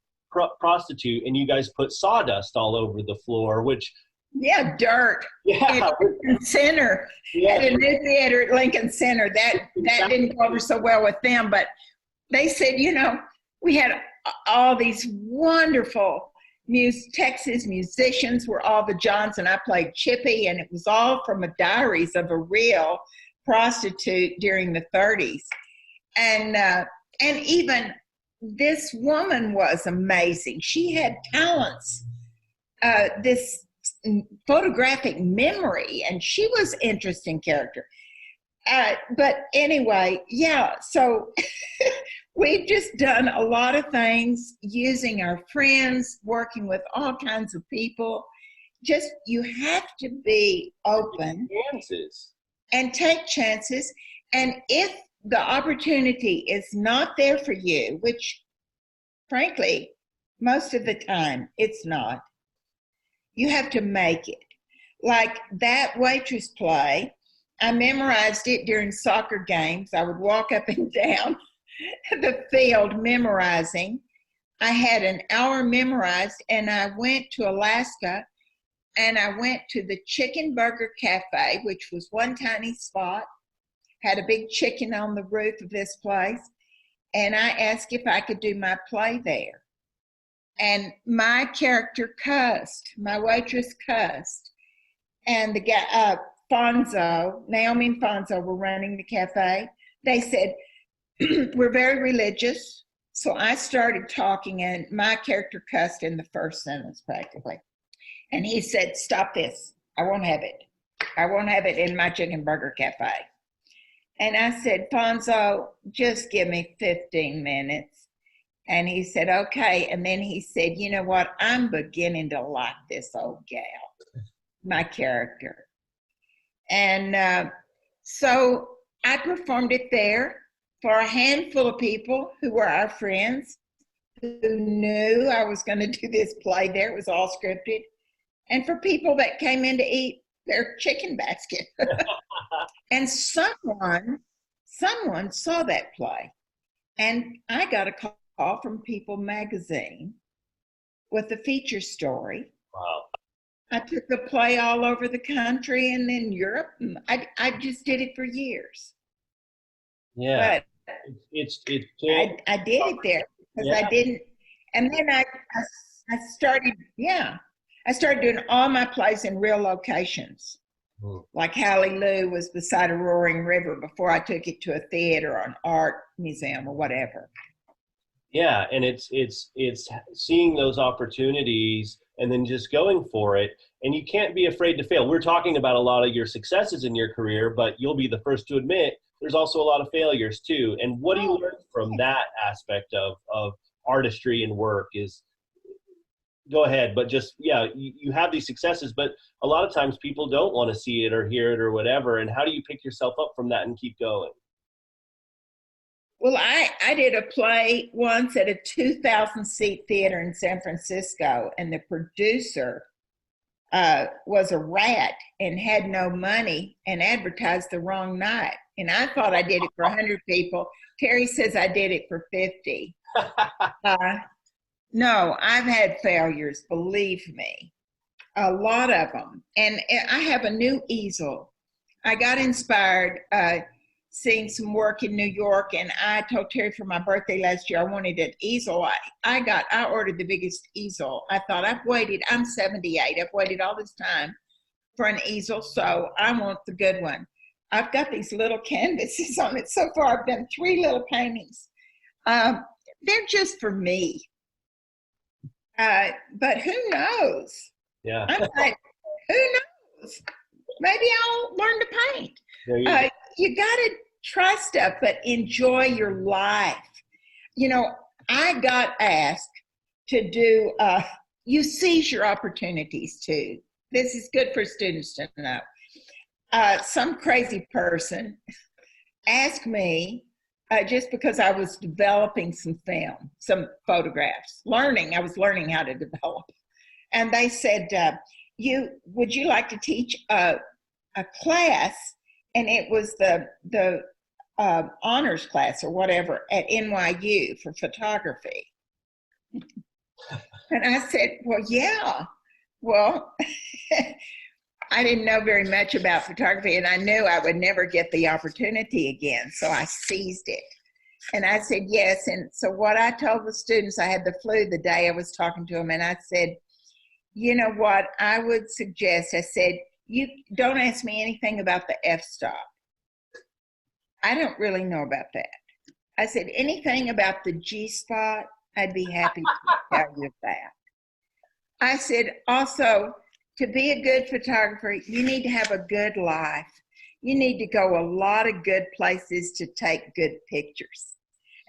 prostitute, and you guys put sawdust all over the floor, which... Yeah, dirt. Yeah. At Lincoln Center. Yeah. At a new theater at Lincoln Center. That didn't go over so well with them, but they said, we had all these wonderful Texas musicians were all the Johns, and I played Chippy, and it was all from a diaries of a real prostitute during the 30s. And even this woman was amazing. She had talents, this photographic memory, and she was an interesting character. But anyway, so we've just done a lot of things using our friends, working with all kinds of people. Just, you have to be open and take chances. And if the opportunity is not there for you, which frankly, most of the time it's not, you have to make it. Like that Waitress play, I memorized it during soccer games. I would walk up and down the field memorizing. I had an hour memorized, and I went to Alaska, and I went to the Chicken Burger Cafe, which was one tiny spot, had a big chicken on the roof of this place, and I asked if I could do my play there. And my character cussed, my waitress cussed. And the guy, Naomi and Fonzo were running the cafe. They said, we're very religious. So I started talking, and my character cussed in the first sentence practically. And he said, stop this. I won't have it. I won't have it in my chicken burger cafe. And I said, Fonzo, just give me 15 minutes. And he said, okay. And then he said, you know what? I'm beginning to like this old gal, my character. And so I performed it there for a handful of people who were our friends, who knew I was going to do this play there. It was all scripted. And for people that came in to eat their chicken basket. And someone saw that play. And I got a call from People magazine with a feature story. Wow. I took the play all over the country and in Europe. And I just did it for years. Yeah. But I I did it there because I didn't. And then I started, I started doing all my plays in real locations. Like Hallelujah was beside a roaring river before I took it to a theater or an art museum or whatever. Yeah, and it's seeing those opportunities and then just going for it. And you can't be afraid to fail. We're talking about a lot of your successes in your career, but you'll be the first to admit there's also a lot of failures too. And what do you learn from that aspect of artistry and work is, go ahead, but just, you have these successes, but a lot of times people don't want to see it or hear it or whatever. And how do you pick yourself up from that and keep going? Well, I did a play once at a 2,000-seat theater in San Francisco, and the producer was a rat and had no money and advertised the wrong night. And I thought I did it for 100 people. Terry says I did it for 50. No, I've had failures, believe me, a lot of them. And I have a new easel. I got inspired seeing some work in New York, and I told Terry for my birthday last year I wanted an easel. I ordered the biggest easel. I thought, I'm 78, I've waited all this time for an easel, so I want the good one. I've got these little canvases on it. So far I've done 3 little paintings. They're just for me. But who knows? Yeah. I'm like, who knows? Maybe I'll learn to paint. You got to try stuff, but enjoy your life. You know, I got asked to do, you seize your opportunities too. This is good for students to know. Some crazy person asked me, just because I was developing some film, some photographs, I was learning how to develop. And they said, would you like to teach a class? And it was the honors class or whatever at NYU for photography. And I said, well, yeah. Well, I didn't know very much about photography, and I knew I would never get the opportunity again, so I seized it. And I said, yes. And so what I told the students, I had the flu the day I was talking to them, and I said, you know what, I would suggest, I said, you don't ask me anything about the f-stop. I don't really know about that. I said, anything about the G-spot, I'd be happy to tell you that. I said, also, to be a good photographer, you need to have a good life. You need to go a lot of good places to take good pictures.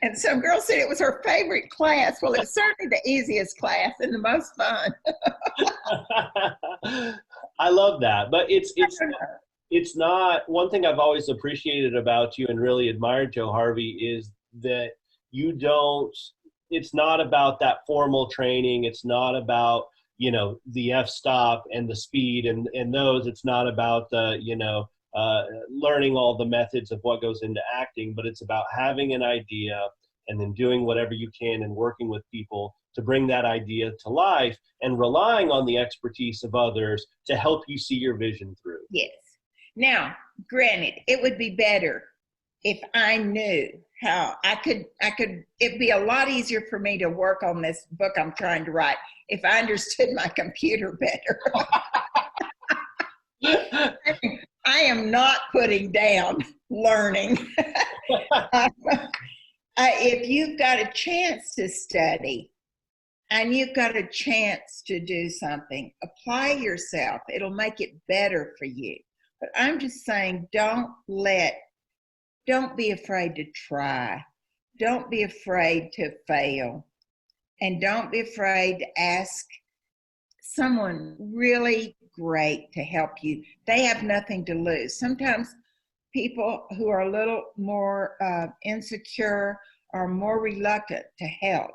And some girl said it was her favorite class. Well, it's certainly the easiest class and the most fun. I love that. But it's not, one thing I've always appreciated about you and really admired, Jo Harvey, is that you don't, it's not about that formal training. It's not about, you know, the f-stop and the speed and those. It's not about the, you know, learning all the methods of what goes into acting, but it's about having an idea and then doing whatever you can and working with people to bring that idea to life and relying on the expertise of others to help you see your vision through. Yes. Now, granted, it would be better if I knew how it'd be a lot easier for me to work on this book I'm trying to write if I understood my computer better. I am not putting down learning. If you've got a chance to study, and you've got a chance to do something, apply yourself. It'll make it better for you. But I'm just saying, don't be afraid to try. Don't be afraid to fail. And don't be afraid to ask someone really great to help you. They have nothing to lose. Sometimes people who are a little more insecure are more reluctant to help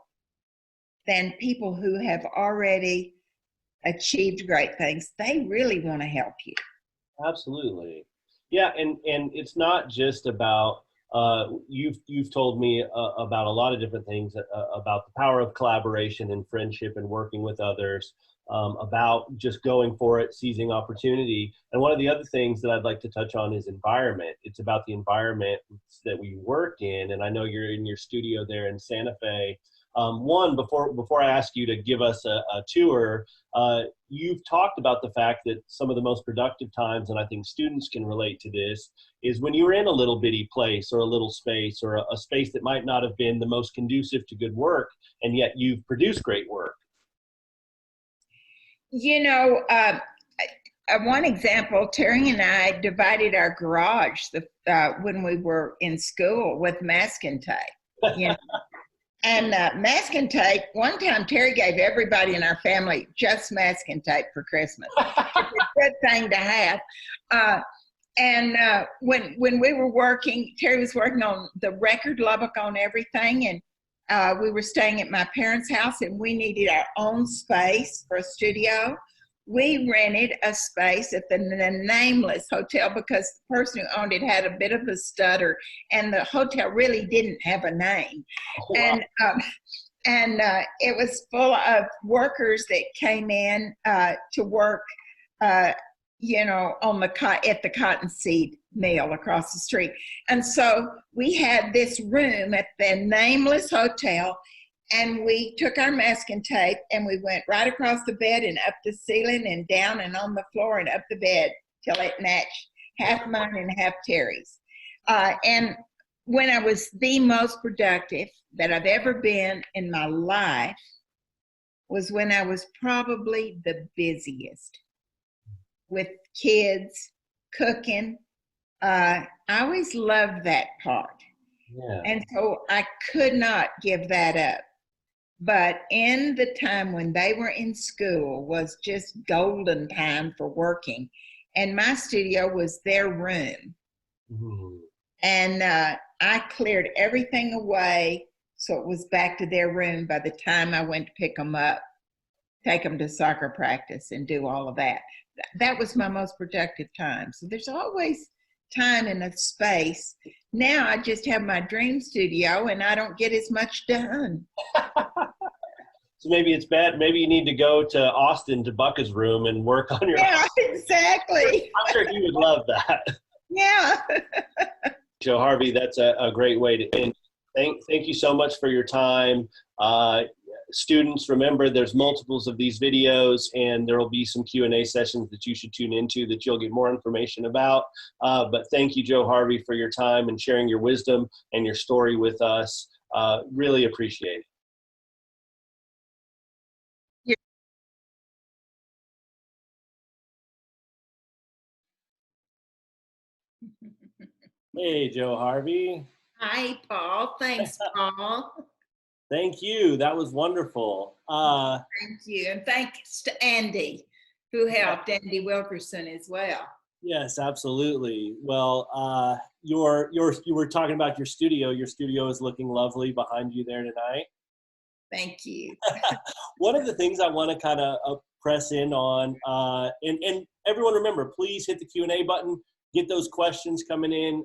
than people who have already achieved great things. They really want to help you. Absolutely. Yeah, and it's not just about you've told me about a lot of different things about the power of collaboration and friendship and working with others, about just going for it, seizing opportunity. And one of the other things that I'd like to touch on is environment. It's about the environment that we work in. And I know you're in your studio there in Santa Fe. Before I ask you to give us a tour, you've talked about the fact that some of the most productive times, and I think students can relate to this, is when you're in a little bitty place or a little space or a space that might not have been the most conducive to good work, and yet you've produced great work. You know, one example, Terry and I divided our garage when we were in school with masking tape. You know? And masking tape, one time Terry gave everybody in our family just masking tape for Christmas. It's a good thing to have. When we were working, Terry was working on the record Lubbock on everything, and we were staying at my parents' house, and we needed our own space for a studio. We rented a space at the Nameless Hotel because the person who owned it had a bit of a stutter, and the hotel really didn't have a name. Oh, wow. And it was full of workers that came in to work, you know, at the cottonseed mill across the street. And so we had this room at the Nameless Hotel, and we took our masking tape and we went right across the bed and up the ceiling and down and on the floor and up the bed till it matched half mine and half Terry's. And when I was the most productive that I've ever been in my life was when I was probably the busiest with kids, cooking. I always loved that part. Yeah. And so I could not give that up. But in the time when they were in school was just golden time for working. And my studio was their room. Mm-hmm. And I cleared everything away so it was back to their room by the time I went to pick them up, take them to soccer practice and do all of that. That was my most productive time. So there's always time and a space. Now I just have my dream studio and I don't get as much done. So maybe it's bad. Maybe you need to go to Austin to Bucka's room and work on your. Yeah, exactly. I'm sure he would love that. Yeah. Jo Harvey, that's a great way to end. Thank you so much for your time. Students, remember there's multiples of these videos, and there will be some Q&A sessions that you should tune into that you'll get more information about. But thank you, Jo Harvey, for your time and sharing your wisdom and your story with us. Really appreciate it. Hey, Jo Harvey. Hi, Paul. Thanks, Paul. Thank you. That was wonderful. Thank you. And thanks to Andy, who helped, Andy Wilkerson as well. Yes, absolutely. Well, you were talking about your studio. Your studio is looking lovely behind you there tonight. Thank you. One of the things I want to kind of press in on, and everyone remember, please hit the Q&A button. Get those questions coming in.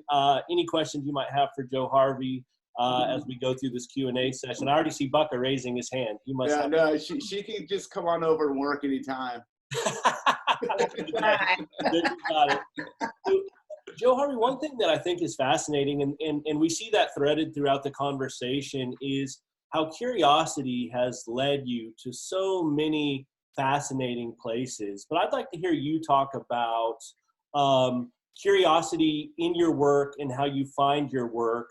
Any questions you might have for Jo Harvey as we go through this Q&A session. I already see Bucka raising his hand. He must. Yeah, no, she can just come on over and work anytime. You got it. So, Jo Harvey, one thing that I think is fascinating, and we see that threaded throughout the conversation, is how curiosity has led you to so many fascinating places. But I'd like to hear you talk about curiosity in your work and how you find your work.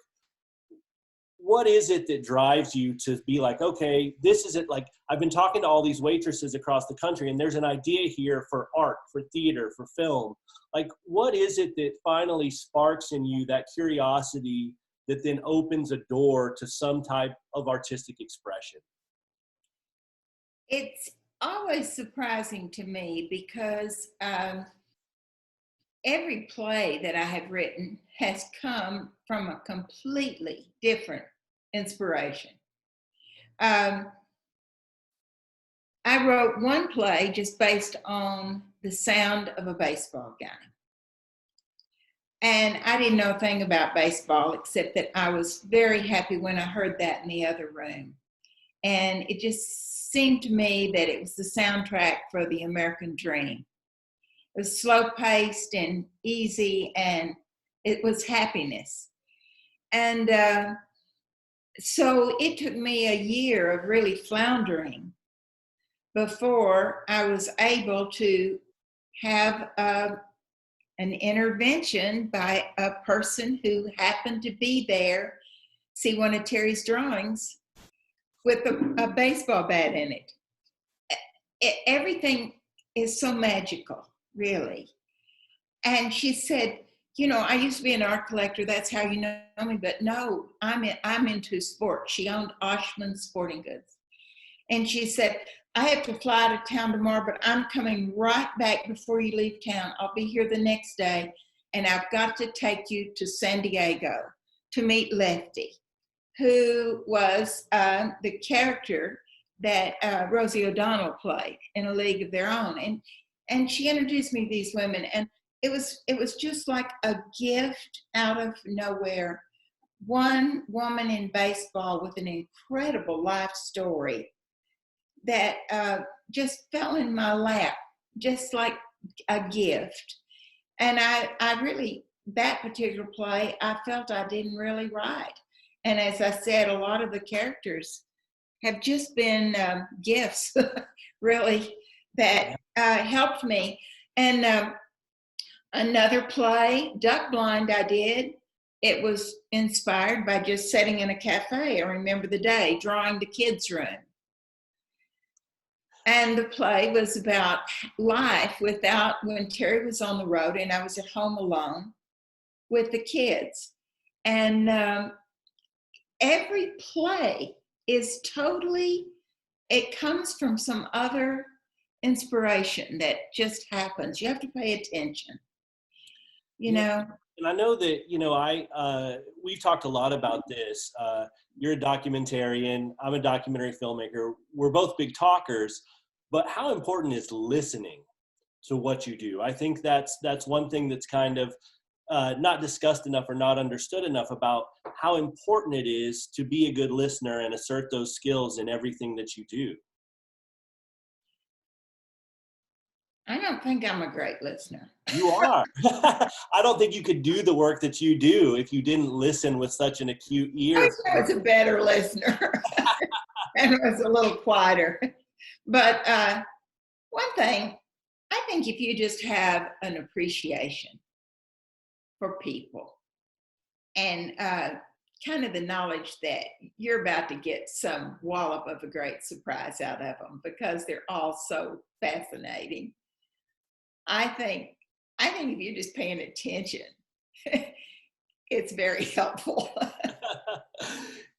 what is it that drives you to be like, okay, this is it? Like, I've been talking to all these waitresses across the country, and there's an idea here for art, for theater, for film. Like, what is it that finally sparks in you that curiosity that then opens a door to some type of artistic expression? It's always surprising to me because every play that I have written has come from a completely different inspiration. I wrote one play just based on the sound of a baseball game. And I didn't know a thing about baseball except that I was very happy when I heard that in the other room. And it just seemed to me that it was the soundtrack for the American dream. It was slow paced and easy, and it was happiness. And so it took me a year of really floundering before I was able to have an intervention by a person who happened to be there, see one of Terry's drawings with a baseball bat in it. Everything is so magical, really. And she said, you know, I used to be an art collector. That's how you know me. But no, I'm into sports. She owned Oshman Sporting Goods. And she said, I have to fly out of town tomorrow, but I'm coming right back before you leave town. I'll be here the next day. And I've got to take you to San Diego to meet Lefty, who was the character that Rosie O'Donnell played in A League of Their Own. And she introduced me to these women, and it was just like a gift out of nowhere. One woman in baseball with an incredible life story that just fell in my lap, just like a gift. And I really, that particular play, I felt I didn't really write. And as I said, a lot of the characters have just been gifts, really, that helped me. And another play, Duck Blind, I did. It was inspired by just sitting in a cafe. I remember the day, drawing the kids' room. And the play was about life without, when Terry was on the road and I was at home alone with the kids. And every play is totally, it comes from some other inspiration that just happens. You have to pay attention, you know. And I know that, you know, we've talked a lot about this. You're a documentarian, I'm a documentary filmmaker. We're both big talkers, but how important is listening to what you do? I think that's one thing that's kind of not discussed enough or not understood enough about how important it is to be a good listener and assert those skills in everything that you do. I don't think I'm a great listener. You are. I don't think you could do the work that you do if you didn't listen with such an acute ear. I wish I was a better listener and was a little quieter. But one thing, I think if you just have an appreciation for people and kind of the knowledge that you're about to get some wallop of a great surprise out of them because they're all so fascinating. I think if you're just paying attention, it's very helpful.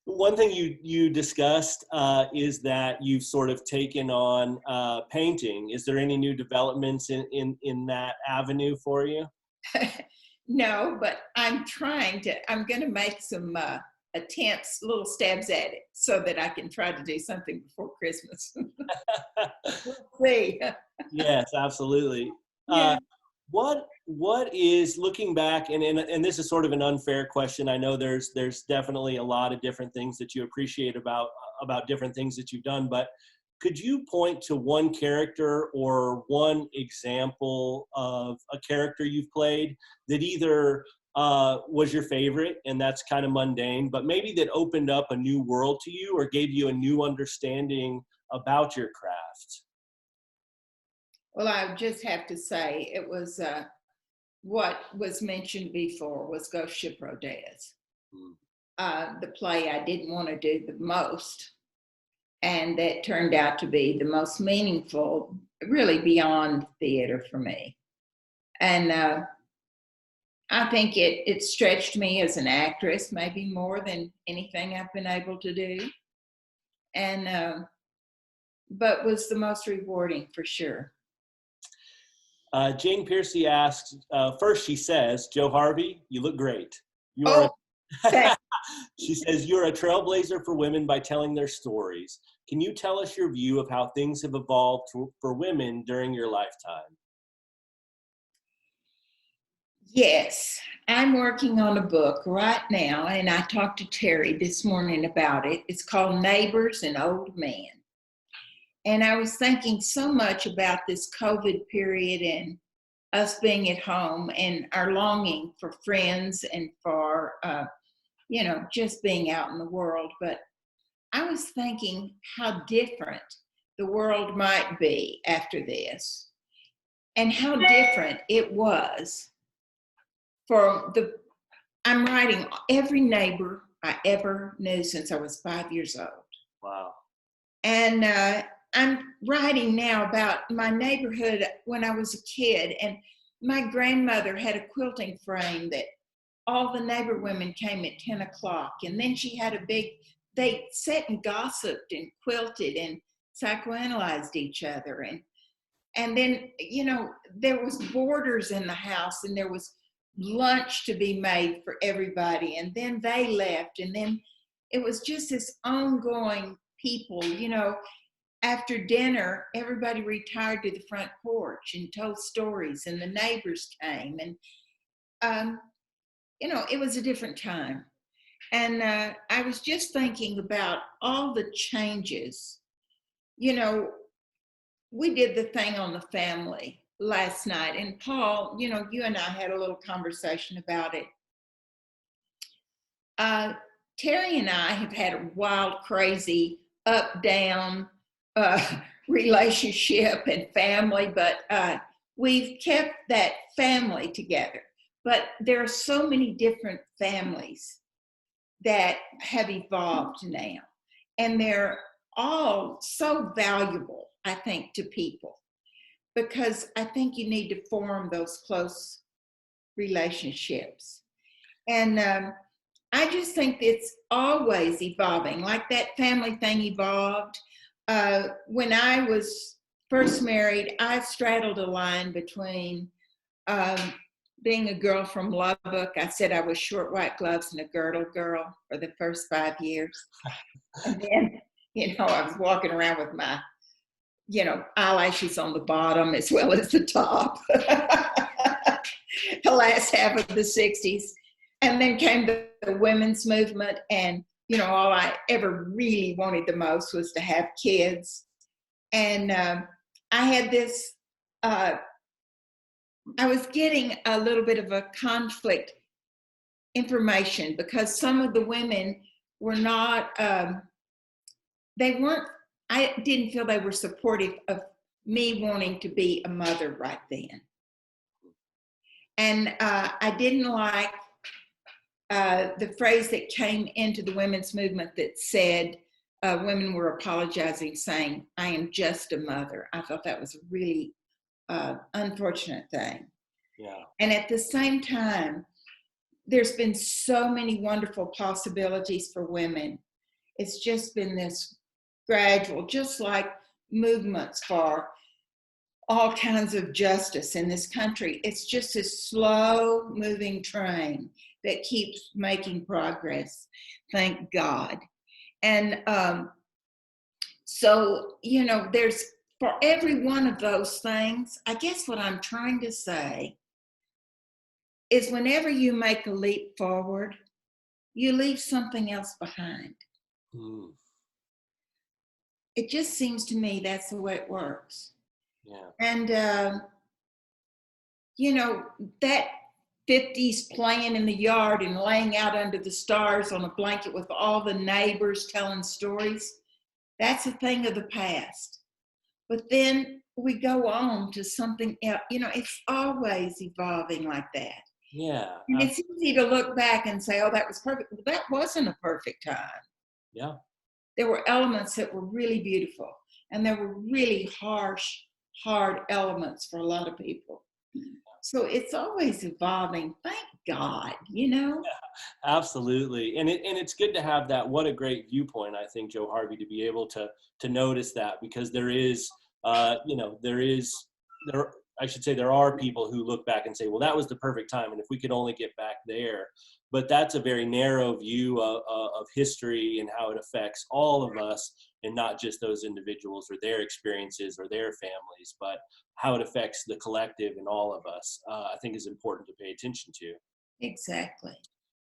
One thing you discussed is that you've sort of taken on painting. Is there any new developments in that avenue for you? No, but I'm going to make some attempts, little stabs at it so that I can try to do something before Christmas. We'll see. Yes, absolutely. Yeah. What is, looking back, and this is sort of an unfair question. I know there's definitely a lot of different things that you appreciate about different things that you've done, but could you point to one character or one example of a character you've played that either was your favorite and that's kind of mundane, but maybe that opened up a new world to you or gave you a new understanding about your craft? Well, I just have to say it was what was mentioned before was Ghost Ship Rodez. the play I didn't want to do the most. And that turned out to be the most meaningful, really beyond theater for me. And I think it stretched me as an actress, maybe more than anything I've been able to do. And, but was the most rewarding for sure. Jane Piercy asks, first she says, Jo Harvey, you look great. You are she says, you're a trailblazer for women by telling their stories. Can you tell us your view of how things have evolved for women during your lifetime? Yes, I'm working on a book right now, and I talked to Terry this morning about it. It's called Neighbors and Old Men. And I was thinking so much about this COVID period and us being at home and our longing for friends and for, just being out in the world. But I was thinking how different the world might be after this and how different it was. I'm writing every neighbor I ever knew since I was 5 years old. Wow. And I'm writing now about my neighborhood when I was a kid. And my grandmother had a quilting frame that all the neighbor women came at 10 o'clock. And then she had they sat and gossiped and quilted and psychoanalyzed each other. And then, there was boarders in the house and there was lunch to be made for everybody, and then they left, and then it was just this ongoing people. After dinner everybody retired to the front porch and told stories, and the neighbors came, and it was a different time. And I was just thinking about all the changes. We did the thing on the family last night, and Paul, you and I had a little conversation about it. Terry and I have had a wild, crazy, up, down relationship and family, but we've kept that family together. But there are so many different families that have evolved now, and they're all so valuable, I think, to people. Because I think you need to form those close relationships. And I just think it's always evolving, like that family thing evolved. When I was first married, I straddled a line between being a girl from Lubbock. I said I was short white gloves and a girdle girl for the first 5 years. And then, I was walking around with my eyelashes on the bottom as well as the top. The last half of the 60s. And then came the women's movement. And, all I ever really wanted the most was to have kids. And I had this, I was getting a little bit of a conflict information because some of the women were not, I didn't feel they were supportive of me wanting to be a mother right then. And I didn't like the phrase that came into the women's movement that said women were apologizing, saying, I am just a mother. I thought that was a really unfortunate thing. Yeah. And at the same time, there's been so many wonderful possibilities for women. It's just been this gradual, just like movements for all kinds of justice in this country. It's just a slow moving train that keeps making progress, thank God. And so, there's, for every one of those things, I guess what I'm trying to say is whenever you make a leap forward, you leave something else behind. Mm. It just seems to me that's the way it works. Yeah. And, that 50s playing in the yard and laying out under the stars on a blanket with all the neighbors telling stories, that's a thing of the past. But then we go on to something else. It's always evolving like that. Yeah. And it's easy to look back and say, oh, that was perfect. Well, that wasn't a perfect time. Yeah. There were elements that were really beautiful, and there were really harsh, hard elements for a lot of people. So it's always evolving. Thank God, you know? Absolutely. And it's good to have that. What a great viewpoint, I think, Jo Harvey, to be able to notice that, because there is, I should say there are people who look back and say, well, that was the perfect time, and if we could only get back there. But that's a very narrow view of history and how it affects all of us, and not just those individuals or their experiences or their families, but how it affects the collective and all of us, I think is important to pay attention to. Exactly.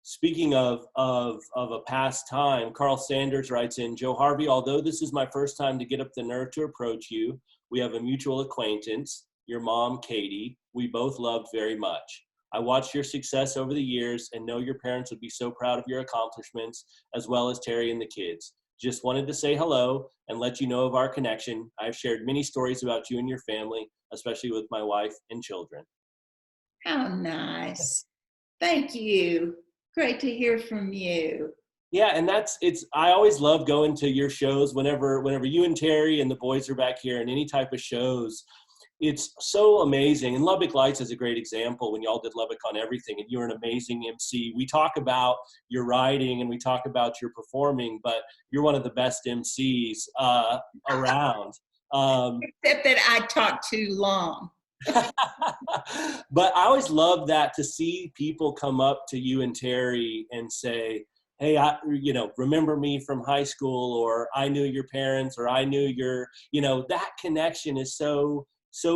Speaking of a past time, Carl Sanders writes in, Jo Harvey, although this is my first time to get up the nerve to approach you, we have a mutual acquaintance, your mom, Katie, we both loved very much. I watched your success over the years and know your parents would be so proud of your accomplishments, as well as Terry and the kids. Just wanted to say hello and let you know of our connection. I've shared many stories about you and your family, especially with my wife and children. How nice. Thank you. Great to hear from you. Yeah, and I always love going to your shows whenever you and Terry and the boys are back here, and any type of shows. It's so amazing. And Lubbock Lights is a great example when y'all did Lubbock on Everything, and you're an amazing MC. We talk about your writing and we talk about your performing, but you're one of the best MCs around. Except that I talk too long. But I always love that, to see people come up to you and Terry and say, hey, remember me from high school, or I knew your parents, or I knew that connection is so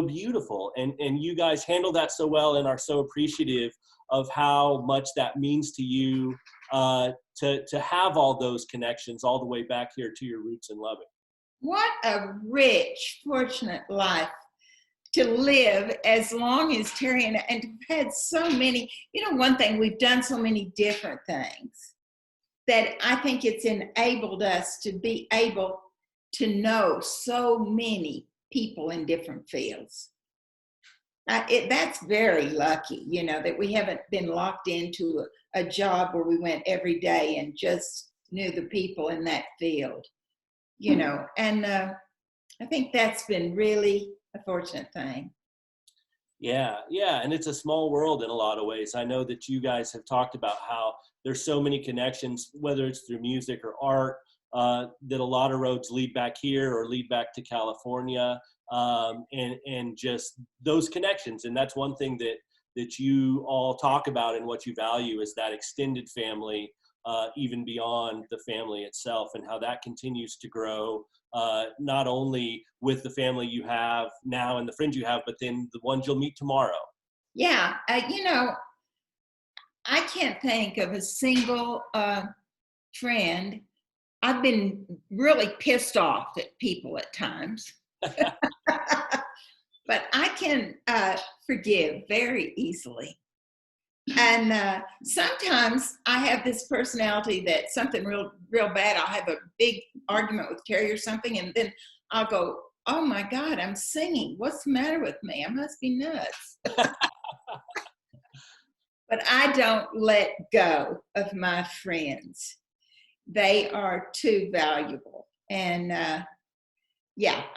beautiful. And you guys handle that so well and are so appreciative of how much that means to you, to have all those connections all the way back here to your roots in Lubbock. What a rich, fortunate life to live as long as Terry and to have had so many, one thing, we've done so many different things that I think it's enabled us to be able to know so many people in different fields. That's very lucky, that we haven't been locked into a job where we went every day and just knew the people in that field, and I think that's been really a fortunate thing. Yeah, and it's a small world in a lot of ways. I know that you guys have talked about how there's so many connections, whether it's through music or art, that a lot of roads lead back here or lead back to California, and just those connections. And that's one thing that you all talk about and what you value is that extended family, even beyond the family itself, and how that continues to grow, not only with the family you have now and the friends you have, but then the ones you'll meet tomorrow. Yeah, I can't think of a single friend. I've been really pissed off at people at times, but I can forgive very easily. And sometimes I have this personality that something real bad, I'll have a big argument with Terry or something, and then I'll go, oh my God, I'm singing. What's the matter with me? I must be nuts. But I don't let go of my friends. They are too valuable. And I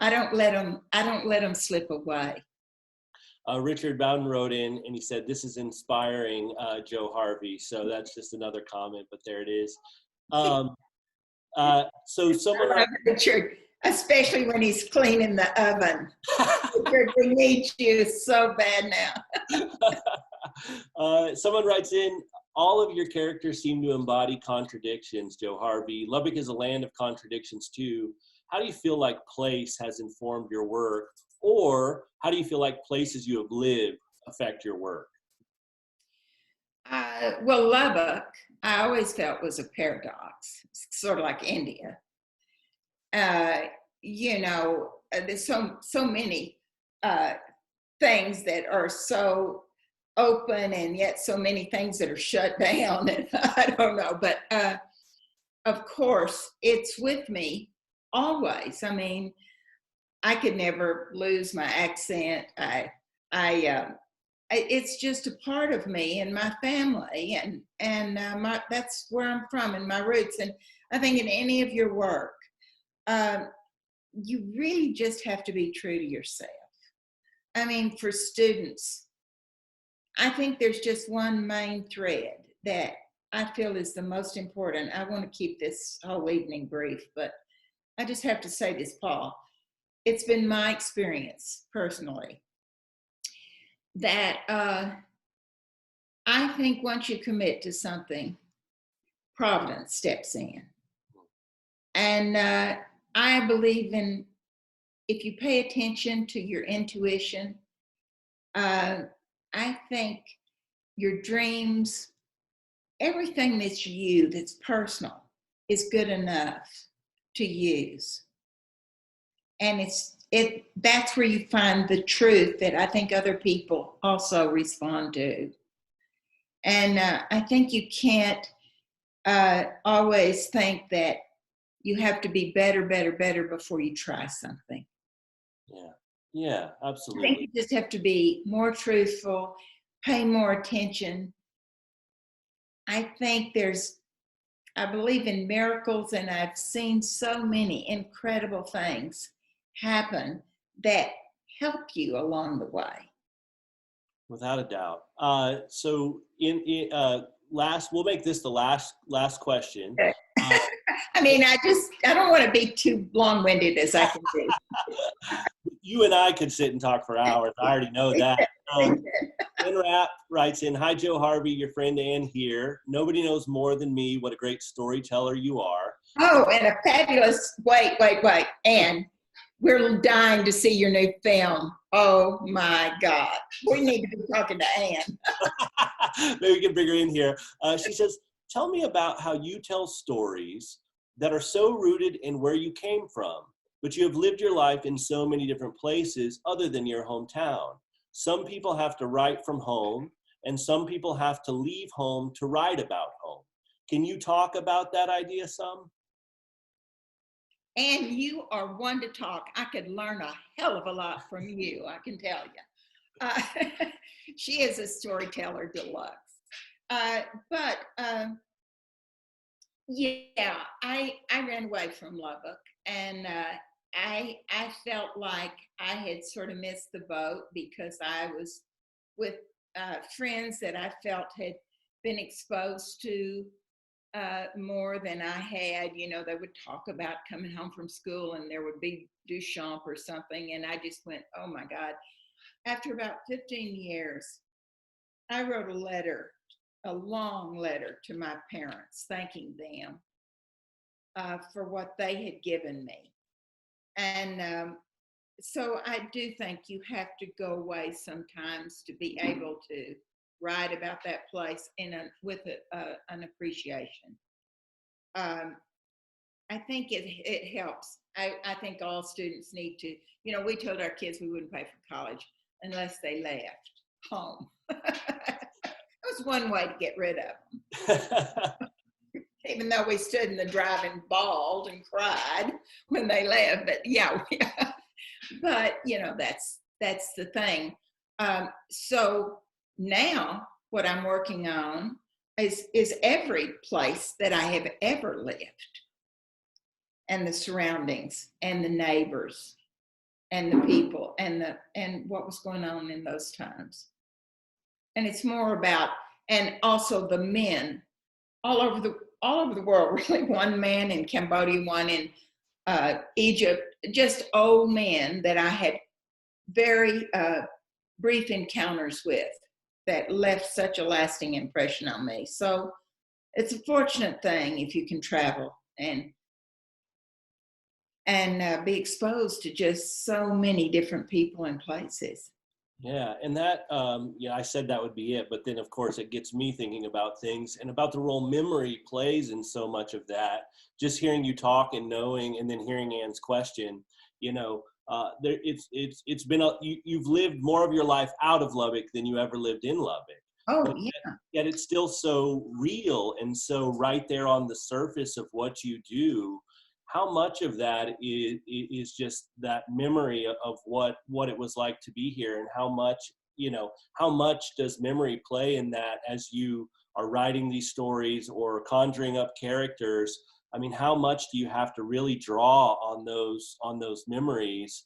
don't let them slip away. Richard Bowden wrote in and he said, this is inspiring, Jo Harvey. So that's just another comment, but there it is. So someone, Richard, especially when he's cleaning the oven. Richard, we need you so bad now. Someone writes in, all of your characters seem to embody contradictions, Jo Harvey. Lubbock is a land of contradictions too. How do you feel like place has informed your work? Or how do you feel like places you have lived affect your work? Well, Lubbock, I always felt was a paradox, sort of like India. There's so many things that are so open, and yet so many things that are shut down, and I don't know. But of course, it's with me always. I mean, I could never lose my accent. I it's just a part of me and my family, and that's where I'm from and my roots. And I think in any of your work, you really just have to be true to yourself. I mean, for students, I think there's just one main thread that I feel is the most important. I want to keep this whole evening brief, but I just have to say this, Paul. It's been my experience personally that I think once you commit to something, Providence steps in. And I believe in, if you pay attention to your intuition, I think your dreams, everything that's you, that's personal, is good enough to use. And that's where you find the truth that I think other people also respond to. And I think you can't always think that you have to be better before you try something. Yeah, I absolutely. think you just have to be more truthful, pay more attention. I believe in miracles, and I've seen so many incredible things happen that help you along the way. Without a doubt. So we'll make this the last question. I mean, I don't want to be too long-winded as I can be. You and I could sit and talk for hours. I already know that. Ann Rapp writes in, "Hi, Jo Harvey, your friend Ann here. Nobody knows more than me what a great storyteller you are." Oh, and a fabulous, wait. Ann, we're dying to see your new film. Oh my God. We need to be talking to Ann. Maybe we can bring her in here. She says, "Tell me about how you tell stories that are so rooted in where you came from, but you have lived your life in so many different places other than your hometown. Some people have to write from home, and some people have to leave home to write about home. Can you talk about that idea some?" And you are one to talk. I could learn a hell of a lot from you, I can tell you. She is a storyteller deluxe. Yeah, I ran away from Lubbock, and I felt like I had sort of missed the boat because I was with friends that I felt had been exposed to more than I had. You know, they would talk about coming home from school and there would be Duchamp or something, and I just went, oh my God. After about 15 years, I wrote a long letter to my parents, thanking them for what they had given me. And so I do think you have to go away sometimes to be able to write about that place with an appreciation. I think it helps. I think all students need to, we told our kids we wouldn't pay for college unless they left home. That was one way to get rid of them. Even though we stood in the drive and bawled and cried when they left, but yeah. But that's the thing. So now what I'm working on is every place that I have ever lived, and the surroundings and the neighbors and the people and what was going on in those times. And it's more about, and also the men all over the world, really. One man in Cambodia, one in Egypt, just old men that I had very brief encounters with that left such a lasting impression on me. So it's a fortunate thing if you can travel and be exposed to just so many different people and places. Yeah, and that, I said that would be it, but then of course it gets me thinking about things and about the role memory plays in so much of that. Just hearing you talk and knowing, and then hearing Ann's question, it's been you've lived more of your life out of Lubbock than you ever lived in Lubbock. Oh, but yeah. Yet it's still so real and so right there on the surface of what you do. How much of that is just that memory of what it was like to be here, and how much you know, how much does memory play in that as you are writing these stories or conjuring up characters? I mean, how much do you have to really draw on those memories?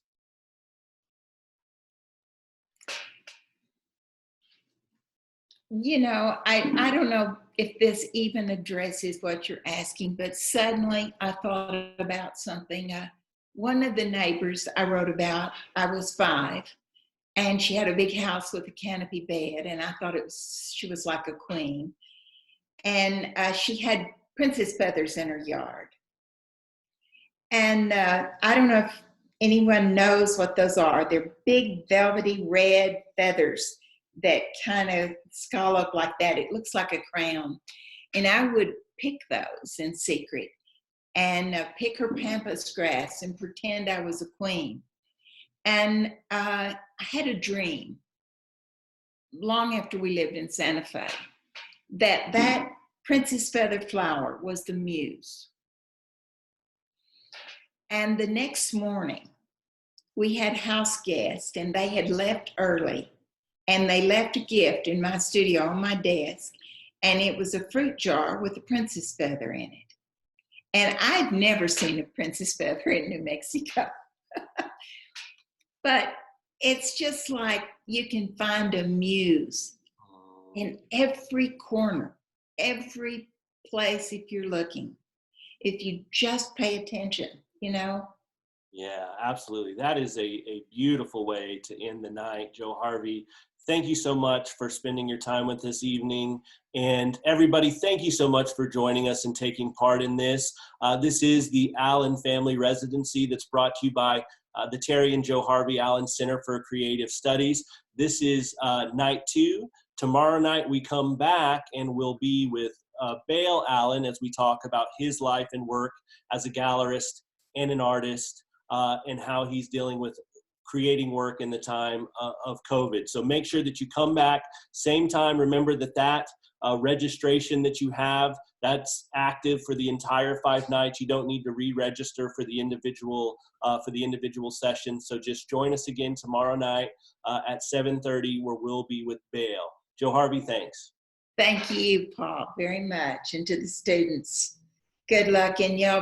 You know, I don't know if this even addresses what you're asking, but suddenly I thought about something. One of the neighbors I wrote about, I was 5, and she had a big house with a canopy bed, and I thought she was like a queen. And she had princess feathers in her yard. And I don't know if anyone knows what those are. They're big, velvety, red feathers that kind of scallop like that. It looks like a crown. And I would pick those in secret and pick her pampas grass and pretend I was a queen. And I had a dream long after we lived in Santa Fe that princess feather flower was the muse. And the next morning, we had house guests, and they had left early, and they left a gift in my studio on my desk, and it was a fruit jar with a princess feather in it. And I'd never seen a princess feather in New Mexico. But it's just like you can find a muse in every corner, every place if you're looking, if you just pay attention, you know? Yeah, absolutely. That is a beautiful way to end the night. Jo Harvey, thank you so much for spending your time with us this evening. And everybody, thank you so much for joining us and taking part in this. This is the Allen Family Residency that's brought to you by the Terry and Jo Harvey Allen Center for Creative Studies. This is night 2. Tomorrow night we come back and we'll be with Bale Allen as we talk about his life and work as a gallerist and an artist, and how he's dealing with creating work in the time of COVID. So make sure that you come back, same time. Remember that registration that you have, that's active for the entire 5 nights. You don't need to re-register for the individual session. So just join us again tomorrow night at 7:30, where we'll be with Bale. Jo Harvey, thanks. Thank you, Paul, very much. And to the students, good luck in y'all.